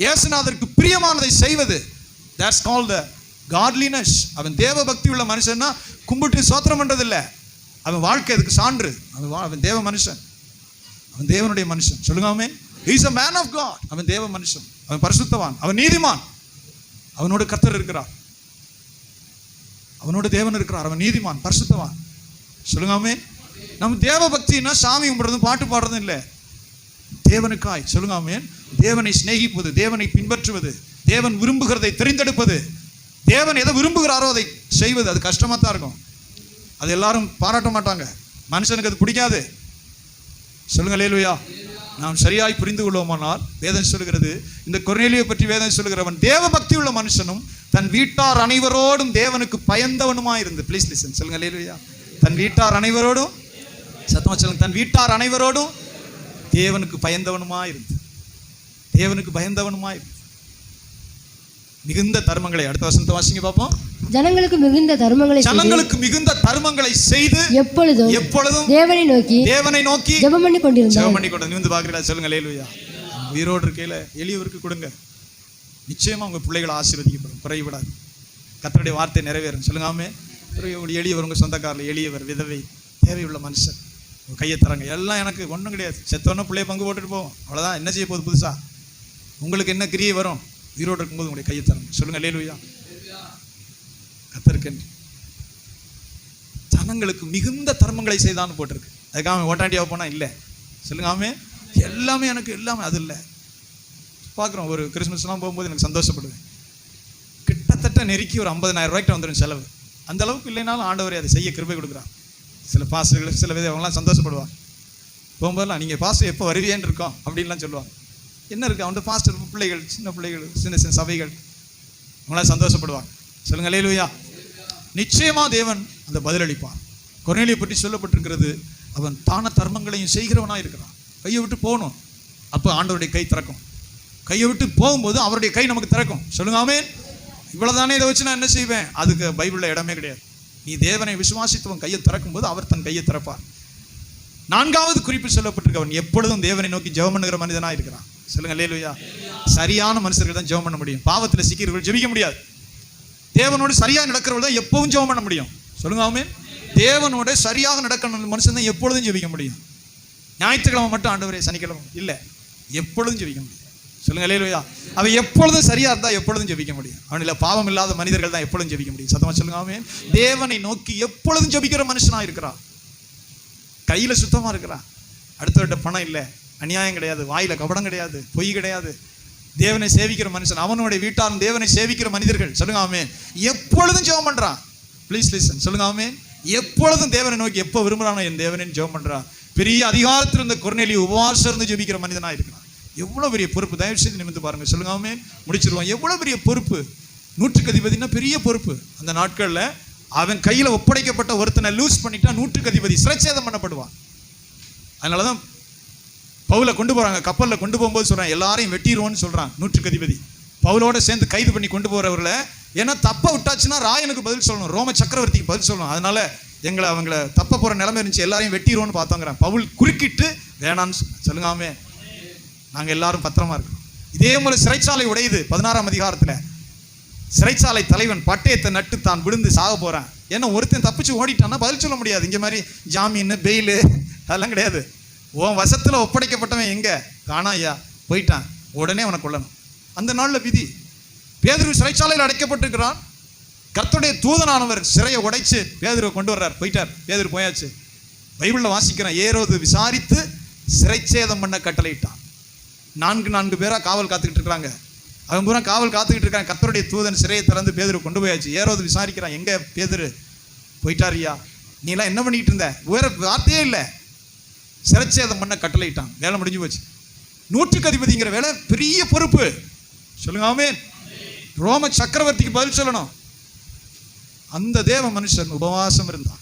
இயேசுநாதருக்கு பிரியமானதை செய்வது, that's called the godliness. அவன் தேவ பக்தி உள்ள மனுஷன்னா கும்பிட்டு சோத்திரம் பண்றதில்லை, அவன் வாழ்க்கை அதுக்கு சான்று. அவன் தேவ மனுஷன், அவன் தேவனுடைய மனுஷன். சொல்லுங்க ஆமென். He is a man of God. அவன் தேவ மனுஷன், அவன் பரிசுத்தவான், அவன் நீதிமான். அவனோட கர்த்தர் இருக்கிறார், அவனோட தேவன் இருக்கிறார், அவன் நீதிமான், பரிசுத்தவான். சொல்லுங்க ஆமென். நம்ம தேவ பக்தினா சாமி கும்பிடுறதும் பாட்டு பாடுறதும் இல்லை, தேவனுக்காய். சொல்லுங்க ஆமென். தேவனை சிநேகிப்பது, தேவனை பின்பற்றுவது, தேவன் விரும்புகிறதை தெரிந்தெடுப்பது, தேவன் எதை விரும்புகிறாரோ அதை செய்வது. அது கஷ்டமாக தான் இருக்கும், அது எல்லாரும் பாராட்ட மாட்டாங்க, மனுஷனுக்கு அது பிடிக்காது. சொல்லுங்க அல்லேலூயா. நாம் சரியாய் புரிந்து கொள்வோமானால் வேதம் சொல்கிறது, இந்த கொர்நேலியை பற்றி வேதம் சொல்கிறவன் தேவ பக்தி உள்ள மனுஷனும் தன் வீட்டார் அனைவரோடும் தேவனுக்கு பயந்தவனுமாய் இருந்து. Please listen. சொல்லுங்க அல்லேலூயா. தன் வீட்டார் அனைவரோடும், சத்தமா சொல்லுங்க, தன் வீட்டார் அனைவரோடும் தேவனுக்கு பயந்தவனுமாய் இருந்து, தேவனுக்கு பயந்தவனுமாய் இருந்து மிகுந்த தர்மங்களை. அடுத்த வசனத்தை வாசிங்க பார்ப்போம். ஜனங்களுக்கு மிகுந்த தர்மங்களை, ஜனங்களுக்கு மிகுந்த தர்மங்களை செய்து எப்பொழுதும் தேவனை நோக்கி ஜெபம் பண்ணி கொண்டிருந்தார். நீ வந்து பாக்குறீங்களா? சொல்லுங்க அல்லேலூயா. உயிரோடு இருக்கையில எளியவருக்கு கொடுங்க, நிச்சயமா உங்க பிள்ளைகளை ஆசீர்வதிக்கப்படும், குறைவிடாது. கர்த்தருடைய வார்த்தை நிறைவேறும். சொல்லுங்க ஆமென். எளியவர், உங்க சொந்தக்காரில் எளியவர், விதவை, தேவையுள்ள மனுஷன், கையை தராங்க. எல்லாம் எனக்கு ஒன்றும் கிடையாது, செத்தவொன்னும் பிள்ளைய பங்கு போட்டுட்டு போவோம், அவ்வளோதான். என்ன செய்ய போகுது புதுசா? உங்களுக்கு என்ன கிரியை வரும்? உயிரோடு இருக்கும்போது உங்களுடைய கையை தரணும். சொல்லுங்க அல்லேலூயா. கர்த்தருக்கு ஜனங்களுக்கு மிகுந்த தர்மங்களை செய்தான்னு போட்டிருக்கு. அதுக்காக ஓட்டாண்டியாக போனால் இல்லை. சொல்லுங்க ஆமென். எல்லாமே எனக்கு எல்லாமே அது இல்லை. பார்க்குறோம், ஒரு கிறிஸ்மஸ்லாம் போகும்போது எனக்கு சந்தோஷப்படுவேன். கிட்டத்தட்ட நெருக்கி ஒரு 50,000 ரூபாய்க்கு வந்துடும் செலவு. அந்த அளவுக்கு இல்லைனாலும் ஆண்டவரே அதை செய்ய கிருபை கொடுக்குறான். சில பாஸ்டர்கள், சில வித அவங்களாம் சந்தோஷப்படுவாங்க. போகும்போதெல்லாம் நீங்கள் பாஸ்டர் எப்போ வருவியேன்னு இருக்கோம் அப்படின்லாம் சொல்லுவாங்க. என்ன இருக்குது அவன்கிட்ட பாஸ்டர் பிள்ளைகள், சின்ன பிள்ளைகள், சின்ன சின்ன சபைகள், அவங்களாம் சந்தோஷப்படுவாங்க. சொல்லுங்க அல்லேலூயா. நிச்சயமா தேவன் அந்த பதிலளிப்பான். கொர்நேலியை பற்றி சொல்லப்பட்டிருக்கிறது, அவன் தான தர்மங்களையும் செய்கிறவனாக இருக்கிறான். கையை விட்டு போகணும், அப்போ ஆண்டவருடைய கை திறக்கும். கையை விட்டு போகும்போது அவருடைய கை நமக்கு திறக்கும். சொல்லுங்க ஆமென். இவ்வளவுதானே, இதை வச்சு நான் என்ன செய்வேன்? அதுக்கு பைபிளில் இடமே கிடையாது. நீ தேவனை விசுவாசித்தவன் கையை திறக்கும் போது அவர் தன் கையை திறப்பார். 4வது குறிப்பு சொல்லப்பட்டிருக்கவன் எப்பொழுதும் தேவனை நோக்கி ஜெபம் பண்ணுகிற மனிதனாக இருக்கிறான். சொல்லுங்க அல்லேலூயா. சரியான மனுஷர்கள் தான் ஜெபம் பண்ண முடியும். பாவத்தில் சிக்கிறவர்கள் ஜெபிக்க முடியாது. தேவனோடு சரியாக நடக்கிறவர்கள் தான் எப்பவும் ஜெபம் பண்ண முடியும். சொல்லுங்க ஆமென். தேவனோட சரியாக நடக்கணும் மனுஷன் தான் எப்பொழுதும் ஜெபிக்க முடியும். ஞாயிற்றுக்கிழமை மட்டும் ஆண்டவரே, சனிக்கிழமை இல்லை, எப்பொழுதும் ஜெபிக்க முடியும். சொல்லுங்க அல்லேலூயா. அவன் எப்பொழுதும் சரியா இருந்தா எப்பொழுதும் ஜெபிக்க முடியும். அவனில் பாவம் இல்லாத மனிதர்கள் தான் எப்பொழுதும் ஜெபிக்க முடியும். சத்தமா சொல்லுங்க ஆமென். தேவனை நோக்கி எப்பொழுதும் ஜெபிக்கிற மனுஷனா இருக்கிறான். கையில சுத்தமா இருக்கிறான். அடுத்தவர்கிட்ட பணம் இல்லை, அநியாயம் கிடையாது, வாயில கபடம் கிடையாது, பொய் கிடையாது. தேவனை சேவிக்கிற மனுஷன், அவனுடைய வீட்டாரும் தேவனை சேவிக்கிற மனிதர்கள். சொல்லுங்க ஆமென். எப்பொழுதும் ஜெபம் பண்றான். Please listen. சொல்லுங்க ஆமென். எப்பொழுதும் தேவனை நோக்கி எப்போ விரும்புறானோ என் தேவனின் ஜெபம் பண்றான். பெரிய அதிகாரத்தில் இருந்த கொர்நேலியை உபவாசம் இருந்து ஜெபிக்கிற மனிதனா இருக்கிறான். எவ்வளவு பெரிய பொறுப்பு! தயவு செய்து நிமிர்ந்து பாருங்க. சொல்லுங்க ஆமென். முடிச்சிருவோம். எவ்வளவு பெரிய பொறுப்பு! நூற்றுக்கு அதிபதினா பெரிய பொறுப்பு. அந்த நாட்கள்ல அவன் கையில ஒப்படைக்கப்பட்ட ஒருத்தனை லூஸ் பண்ணிட்டா நூற்றுக்கு அதிபதி சிறைச்சேதம் பண்ணப்படுவான். அதனாலதான் பவுலை கொண்டு போறாங்க, கப்பல்ல கொண்டு போகும்போது சொல்றாங்க எல்லாரையும் வெட்டிடுவோன்னு சொல்றான் நூற்றுக்கு அதிபதி. பவுலோட சேர்ந்து கைது பண்ணி கொண்டு போறவர்ல, ஏன்னா தப்ப விட்டாச்சுன்னா ராயனுக்கு பதில் சொல்லணும், ரோம சக்கரவர்த்திக்கு பதில் சொல்லணும். அதனால அவங்கள தப்ப போற நிலைமை இருந்துச்சு, எல்லாரையும் வெட்டிடுவோன்னு பார்த்தோங்கிறான். பவுல் குறுக்கிட்டு வேணான்னு சொல்லுங்காமே, நாங்க எல்லாரும் பத்திரமா இருக்கோம். இதே போல சிறைச்சாலை உடையுது 16ஆம் அதிகாரத்துல. சிறைச்சாலை தலைவன் பட்டயத்தை நட்டு தான் விழுந்து சாக போறான். ஏன்னா ஒருத்தன் தப்பிச்சு ஓடிட்டான்னா பதில் சொல்ல முடியாது. இங்க மாதிரி ஜாமீன் பெயிலு அதெல்லாம் கிடையாது. உன் வசத்துல ஒப்படைக்கப்பட்டவன் எங்க காணா, ஐயா போயிட்டான், உடனே அவனை கொல்லணும். அந்த நாள்ல விதி. பேதுரு சிறைச்சாலையில் அடைக்கப்பட்டிருக்கிறான். கர்த்தருடைய தூதனானவர் சிறையை உடைச்சு பேதுருவை கொண்டு வர்றார். போயிட்டார், பேதுரு போயாச்சு. பைபிள்ல வாசிக்கிறேன், ஏரோது விசாரித்து சிறைச்சேதம் பண்ண கட்டளையிட்டான். 4 பேரா காவல் காத்துக்கிட்டு இருக்காங்க. அவன் பூரா காவல் காத்துக்கிட்டு இருக்காங்க. கர்த்தருடைய தூதன் சிறையை திறந்து பேதுரு கொண்டு போயாச்சு. ஏரோது விசாரிக்கிறான், எங்க பேதுரு போயிட்டாரியா, நீ எல்லாம் என்ன பண்ணிட்டு இருந்த, வேற வார்த்தையே இல்லை. சிறைச்சேதம் பண்ண கட்டளையிட்டான். வேலை முடிஞ்சு போச்சு. நூற்றுக்கு அதிபதிங்கிற வேலை பெரிய பொறுப்பு. சொல்லுங்க ஆமென். ரோம சக்கரவர்த்திக்கு பதில் சொல்லணும். அந்த தேவ மனுஷன் உபவாசம் இருந்தான்.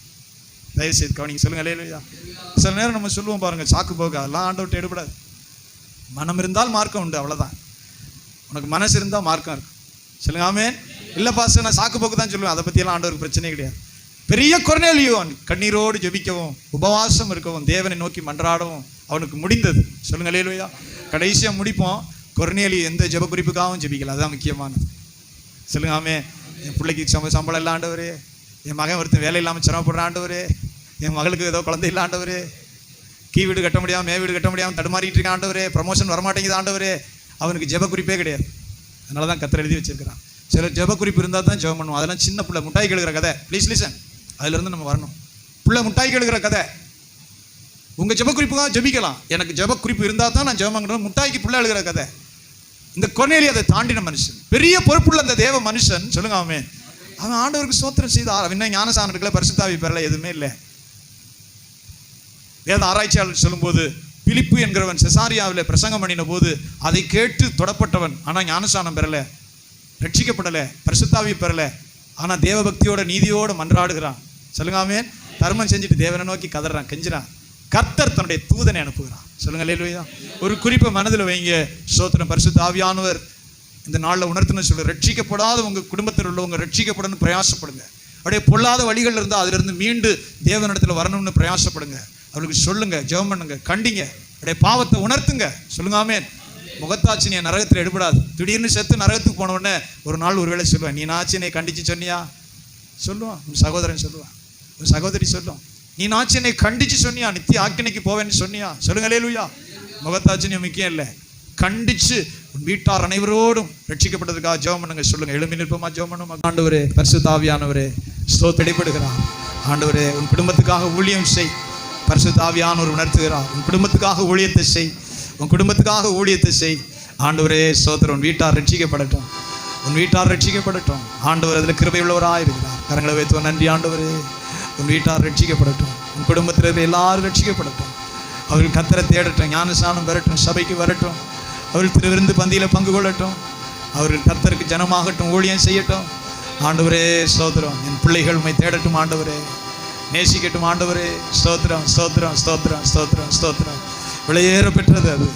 தயவு செய்து கவனிங்க, சொல்லுங்க அல்லேலூயா. சில நேரம் நம்ம சொல்லுவோம் பாருங்க, சாக்கு போக அதெல்லாம் ஆண்டவர்கிட்ட எடுபடாது. மனம் இருந்தால் மார்க்கம் உண்டு, அவ்வளவுதான். உனக்கு மனசு இருந்தால் மார்க்கம் இருக்கு. சொல்லுங்க ஆமென். இல்லை பாஸ்டர் நான் சாக்கு போக்கு தான் சொல்லுவேன், அதை பற்றியெல்லாம் ஆண்டவருக்கு பிரச்சனை கிடையாது. பெரிய கொர்நேலியோன் கண்ணீரோடு ஜெபிக்கவும் உபவாசம் இருக்கவும் தேவனை நோக்கி மன்றாடவும் அவனுக்கு முடிந்தது. சொல்லுங்க அல்லேலூயா. கடைசியாக முடிப்போம். கொர்நேலி எந்த ஜெப குறிப்புக்காகவும் ஜெபிக்கல, அதுதான் முக்கியமானது. சொல்லுங்க ஆமென். என் பிள்ளைக்கு சம்பளம் இல்லை ஆண்டவரே, என் மகன் ஒருத்தன் வேலை இல்லாமல் சிரமப்படுற ஆண்டவரே, என் மகளுக்கு ஏதோ குழந்தை இல்லை ஆண்டவரே, கீ வீடு கட்ட முடியாமல் மே வீடு கட்ட முடியாமல் தடுமாறிட்டு இருக்க ஆண்டவரே, ப்ரமோஷன் வரமாட்டேங்குது ஆண்டவரே. அவனுக்கு ஜெப குறிப்பே கிடையாது. அதனால தான் கர்த்தர் எழுதி வச்சிருக்கிறான். சில ஜெப குறிப்பு இருந்தால் தான் ஜெபம் பண்ணுவோம். அதெல்லாம் சின்ன பிள்ளை முட்டாய் கழுகிற கதை. ப்ளீஸ் லிசன், அதுலேருந்து நம்ம வரணும். பிள்ளை முட்டாய் கழுகிற கதை. உங்கள் ஜெப குறிப்புக்காக ஜெபிக்கலாம், எனக்கு ஜெப குறிப்பு இருந்தால் தான் நான் ஜெபம் பண்ணுறேன். முட்டாய்க்கு பிள்ளை அழுகிற கதை. இந்த கொர்நேலி அதை தாண்டின மனுஷன், பெரிய பொறுப்புள்ள அந்த தேவ மனுஷன். சொல்லுங்க ஆமென். அவன் ஆண்டவருக்கு ஸ்தோத்திரம் செய்தார். அவன் இன்னும் ஞானசானம் இருக்கல, பரிசுத்தாவி பெறல, எதுவுமே இல்லை. வேத ஆராய்ச்சியாளர் சொல்லும்போது பிலிப்பு என்கிறவன் செசாரியாவில் பிரசங்கம் பண்ணின போது அதை கேட்டு தொடப்பட்டவன், ஆனால் ஞானசானம் பெறல, ரட்சிக்கப்படலை, பரிசுத்தாவி பெறல. ஆனால் தேவ பக்தியோட நீதியோட மன்றாடுகிறான். சொல்லுங்க ஆமென். தர்மம் செஞ்சுட்டு தேவனை நோக்கி கதறான், கெஞ்சுறான். கர்த்தர் தன்னுடைய தூதனை அனுப்புகிறான். சொல்லுங்க அல்லேலூயா. ஒரு குறிப்பை மனதில் வைங்க. ஸ்தோத்திரம். பரிசுத்த ஆவியானவர் இந்த நாளில் உணர்த்துன்னு சொல்லு. ரட்சிக்கப்படாத உங்கள் குடும்பத்தில் உள்ளவங்க ரட்சிக்கப்படணும்னு பிரயாசப்படுங்க. அப்படியே பொல்லாத வழிகள் இருந்தால் அதிலிருந்து மீண்டு தேவனிடத்தில் வரணும்னு பிரயாசப்படுங்க. அவளுக்கு சொல்லுங்க, ஜெபம் பண்ணுங்க, கண்டிங்க, அப்படியே பாவத்தை உணர்த்துங்க. சொல்லுங்க ஆமென். முகத்தாட்சினியை நரகத்தில் எடுபடாது. திடீர்னு செத்து நரகத்துக்கு போன உடனே ஒரு நாள் ஒரு வேளை சொல்லுவேன், நீ நாச்சினை கண்டிச்சு சொன்னியா? சொல்லுவான். உன் சகோதரன் சொல்லுவான், உன் சகோதரி சொல்லுவான், நீ நாச்சினை கண்டிச்சு சொன்னியா? நித்திய ஆக்கினைக்கு போவேன்னு சொன்னியா? சொல்லுங்க அல்லேலூயா. முகத்தாட்சினியம் முக்கியம் இல்லை, கண்டிச்சு உன் வீட்டார் அனைவரோடும் ரட்சிக்கப்பட்டதுக்காக ஜெபம் பண்ணுங்க. சொல்லுங்க, எழும்பி நிற்போமா, ஜெபம் பண்ணுமா. ஆண்டவரே, பரிசுத்த ஆவியானவரே, ஸ்தோத்திரப்படுகிறார். ஆண்டவரே, உன் குடும்பத்துக்காக ஊழியம் செய். பரிசுத்த ஆவியானவர் உணர்த்துகிறார். உன் குடும்பத்துக்காக ஊழியத்தை செய், உன் குடும்பத்துக்காக ஊழியத்தை செய். ஆண்டவரே ஸ்தோத்திரம். உன் வீட்டார் ரட்சிக்கப்படட்டும், உன் வீட்டார் ரட்சிக்கப்படட்டும். ஆண்டவர் அதில் கிருபை உள்ளவராக இருக்கிறார். கரங்களை வைத்து நன்றி ஆண்டவரே. உன் வீட்டார் ரட்சிக்கப்படட்டும், உன் குடும்பத்தில் இருக்கிற எல்லாரும் ரட்சிக்கப்படட்டும். அவர்கள் கர்த்தரை தேடட்டும், ஞானஸ்நானம் பெறட்டும், சபைக்கு வரட்டும், அவர்கள் திருவிருந்து பந்தியில் பங்கு கொள்ளட்டும், அவர்கள் கர்த்தருக்கு ஜனமாகட்டும், ஊழியம் செய்யட்டும். ஆண்டவரே ஸ்தோத்திரம். என் பிள்ளைகள் உம்மை தேடட்டும் ஆண்டவரே, நேசிக்கட்டும் ஆண்டவரே. ஸ்தோத்திரம், ஸ்தோத்திரம், ஸ்தோத்திரம், ஸ்தோத்திரம், ஸ்தோத்திரம். விலையேற பெற்றது அது.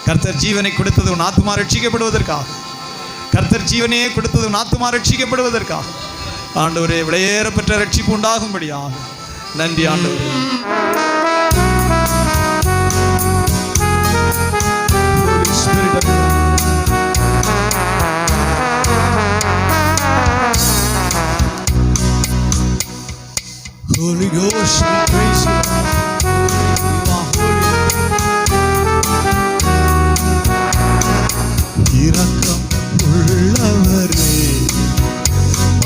கர்த்தர் ஜீவனை கொடுத்தது உன் ஆத்துமா ரட்சிக்கப்படுவதற்காக. கர்த்தர் ஜீவனையே கொடுத்தது உன் ஆத்துமா ரட்சிக்கப்படுவதற்காக. ஆண்டவரே, விலையேற பெற்ற ரட்சிப்பு உண்டாகும்படியாக நன்றி ஆண்டவரே. Holy Ghost, we praise you. You are holy. இரக்கம் உள்ளவரே,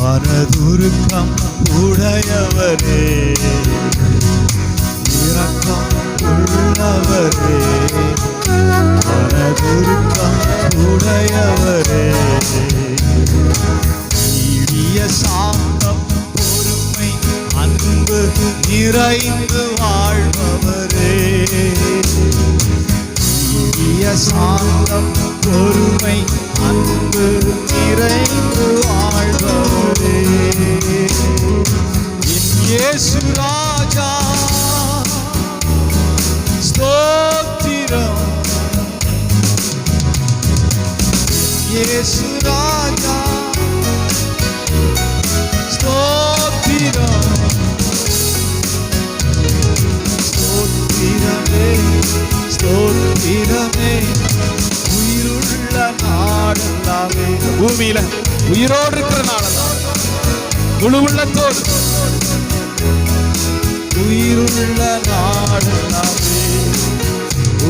மனதுருக்கம் உடையவரே, இரக்கம் உள்ளவரே, மனதுருக்கம் உடையவரே, நீடிய சாந்தம் பொறுமை அன்பு நிறைந்து வாழ்பவரே, நீடிய சாந்தம் பொறுமை அன்பு நிறைந்து வாழ்பவரே இயேசு ராஜா ஸ்தோத்திரம் இயேசு ராஜா ஸ்தோத்திரம் ஸ்தோத்திரமே ஸ்தோத்திரமே உயிருள்ள நாடெல்லாமே பூமியில உயிரோடு இருக்கிற நாடெல்லாம் முழு உள்ளத்தோடு உயிருள்ள நாடெல்லாமே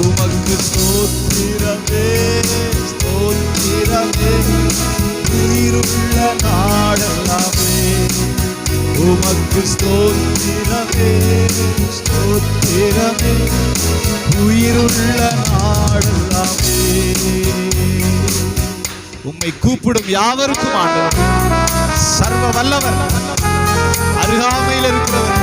உமக்கு ஸ்தோத்திரமே ஸ்தோத்திரமே உயிருள்ள நாடெல்லாமே உமக்கு ஸ்தோத்திரமே ஸ்தோத்திரமே உயிருள்ள நாடெல்லாமே உம்மை கூப்பிடும் யாவருக்கும் ஆண்டவர் சர்வ வல்லவர் அருகாமையில் இருக்கிறவர்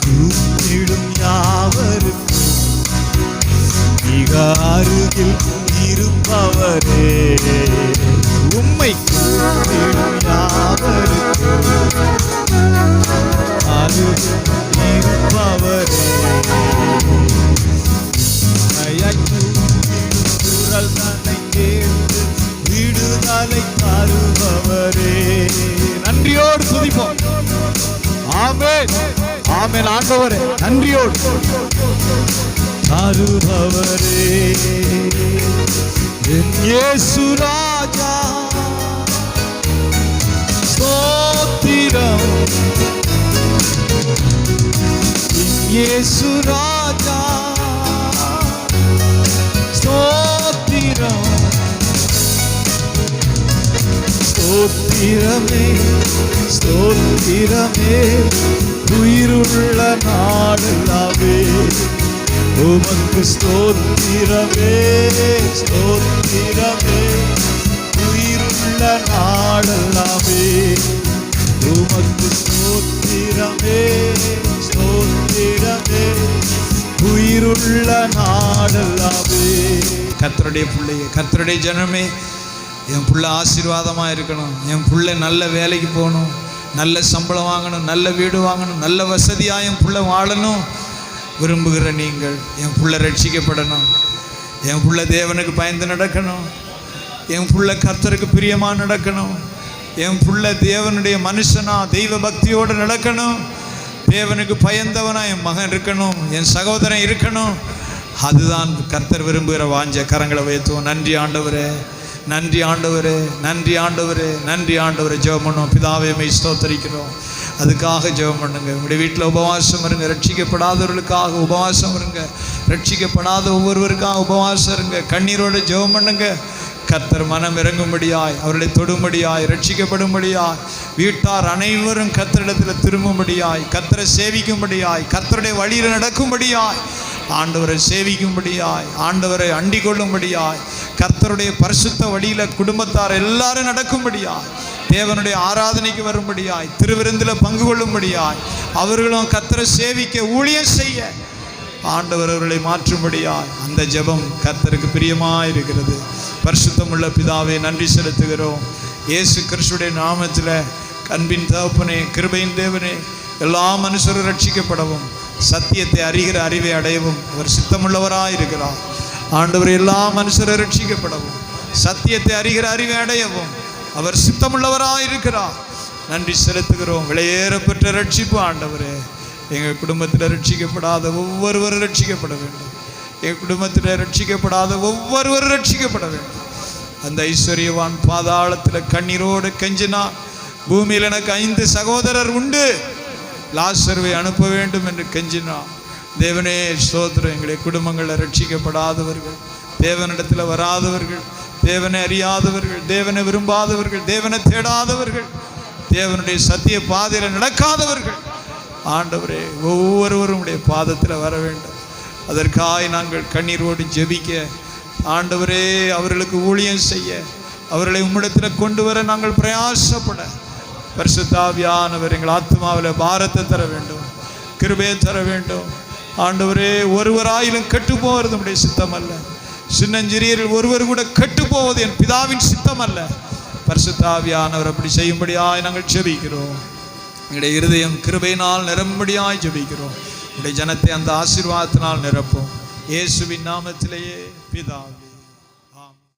கூப்பிடும் யாவருக்கும் மிக அருகில் இருப்பவரே உம்மை கூப்பிடும் யாவருக்கும் அருகில் இருப்பவரே குரல் தன்னை கேட்டு விடுதலை தருபவரே நன்றியோடு துதிப்போம் ஆமென் ஆமென் ஆண்டவரே நன்றியோடு தருபவரே இயேசு ராஜா ஸ்தோத்திரம் இயேசு ராஜா ஸ்தோத்திரம் ஸ்தோத்திரமே ஸ்தோத்திரமே உயிருள்ள நாடெல்லாமே உமக்கு ஸ்தோத்திரமே ஸ்தோத்திரமே உயிருள்ள நாடெல்லாமே உமக்கு ஸ்தோத்திரமே ஸ்தோத்திரமே உயிருள்ள நாடெல்லாமே கர்த்தருடைய பிள்ளையே கர்த்தருடைய ஜனமே என் பிள்ளை ஆசீர்வாதமாக இருக்கணும் என் பிள்ளை நல்ல வேலைக்கு போகணும் நல்ல சம்பளம் வாங்கணும் நல்ல வீடு வாங்கணும் நல்ல வசதியாக என் பிள்ளை வாழணும் விரும்புகிற நீங்கள் என் பிள்ளை ரட்சிக்கப்படணும் என் பிள்ளை தேவனுக்கு பயந்து நடக்கணும் என் பிள்ளை கர்த்தருக்கு பிரியமாக நடக்கணும் என் பிள்ளை தேவனுடைய மனுஷனா தெய்வ பக்தியோடு நடக்கணும் தேவனுக்கு பயந்தவனா என் மகன் இருக்கணும் என் சகோதரன் இருக்கணும் அதுதான் கர்த்தர் விரும்புகிற வாஞ்ச கரங்களை உயர்த்துவோம் நன்றி ஆண்டவரே நன்றி ஆண்டவரே நன்றி ஆண்டவரே நன்றி ஆண்டவரே ஜெபம் பண்ணுவோம் பிதாவே மை ஸ்தோத்திரிக்கிறோம் அதுக்காக ஜெபம் பண்ணுங்க உங்களுடைய வீட்டில் உபவாசம் இருங்க ரட்சிக்கப்படாதவர்களுக்காக உபவாசம் இருங்க ரட்சிக்கப்படாத ஒவ்வொருவருக்காக உபவாசம் இருங்க கண்ணீரோடு ஜெபம் பண்ணுங்க கர்த்தர் மனம் இறங்கும்படியாய் அவர்களை தொடும்படியாய் ரட்சிக்கப்படும்படியாய் வீட்டார் அனைவரும் கர்த்தரிடத்தில் திரும்பும்படியாய் கர்த்தரை சேவிக்கும்படியாய் கர்த்தருடைய வழியில் நடக்கும்படியாய் ஆண்டவரை சேவிக்கும்படியாய் ஆண்டவரை அண்டிக் கொள்ளும்படியாய் கர்த்தருடைய பரிசுத்த வழியில் குடும்பத்தார் எல்லாரும் நடக்கும்படியாய் தேவனுடைய ஆராதனைக்கு வரும்படியாய் திருவிருந்தில் பங்கு கொள்ளும்படியாய் அவர்களும் கர்த்தரை சேவிக்க ஊழியம் செய்ய ஆண்டவர் அவர்களை மாற்றும்படியாய் அந்த ஜெபம் கர்த்தருக்கு பிரியமாக இருக்கிறது பரிசுத்தமுள்ள பிதாவே நன்றி செலுத்துகிறோம் இயேசு கிறிஸ்துடைய நாமத்தில் அன்பின் தகப்பனே கிருபையின் தேவனே எல்லா மனுஷரும் ரட்சிக்கப்படவும் சத்தியத்தை அறிகிற அறிவை அடையவும் அவர் சித்தமுள்ளவராக இருக்கிறார் ஆண்டவர் எல்லா மனுஷரும் ரட்சிக்கப்படவும் சத்தியத்தை அறிகிற அறிவை அடையவும் அவர் சித்தமுள்ளவராக இருக்கிறார் நன்றி செலுத்துகிறோம் விலையேற பெற்ற ரட்சிப்பு ஆண்டவரே எங்கள் குடும்பத்தில் ரட்சிக்கப்படாத ஒவ்வொருவரும் ரட்சிக்கப்பட வேண்டும் எங்கள் குடும்பத்தில் ரட்சிக்கப்படாத ஒவ்வொருவரும் ரட்சிக்கப்பட வேண்டும் அந்த ஐஸ்வர்யவான் பாதாளத்தில் கண்ணீரோடு கெஞ்சினா பூமியில் எனக்கு 5 சகோதரர் உண்டு லாசருவை அனுப்ப வேண்டும் என்று கெஞ்சினா தேவனே ஸ்தோத்திரம் எங்களுடைய குடும்பங்களில் ரட்சிக்கப்படாதவர்கள் தேவனிடத்தில் வராதவர்கள் தேவனை அறியாதவர்கள் தேவனை விரும்பாதவர்கள் தேவனை தேடாதவர்கள் தேவனுடைய சத்திய பாதையில் நடக்காதவர்கள் ஆண்டவரே ஒவ்வொருவரும் உடைய பாதத்தில் வர வேண்டும் அதற்காக நாங்கள் கண்ணீரோடு ஜெபிக்க ஆண்டவரே அவர்களுக்கு ஊழியம் செய்ய அவர்களை உம்மிடத்தில் கொண்டு வர நாங்கள் பிரயாசப்பட பரிசுத்த ஆவியானவர் எங்கள் ஆத்மாவில் பாரத்தை தர வேண்டும் கிருபையை தர வேண்டும் ஆண்டவரே ஒருவராயிலும் கெட்டு போகிறது நம்முடைய சித்தம் அல்ல சின்னஞ்சிறியரில் ஒருவர் கூட கெட்டு போவது என் பிதாவின் சித்தம் அல்ல. பரிசுத்த ஆவியானவர் அப்படி செய்யும்படியாய் நாங்கள் ஜெபிக்கிறோம். எங்களுடைய இருதயம் கிருபையினால் நிரம்படியாய் ஜெபிக்கிறோம். உடைய ஜனத்தை அந்த ஆசீர்வாதத்தினால் நிரப்பும். இயேசுவின் நாமத்திலேயே பிதாவே.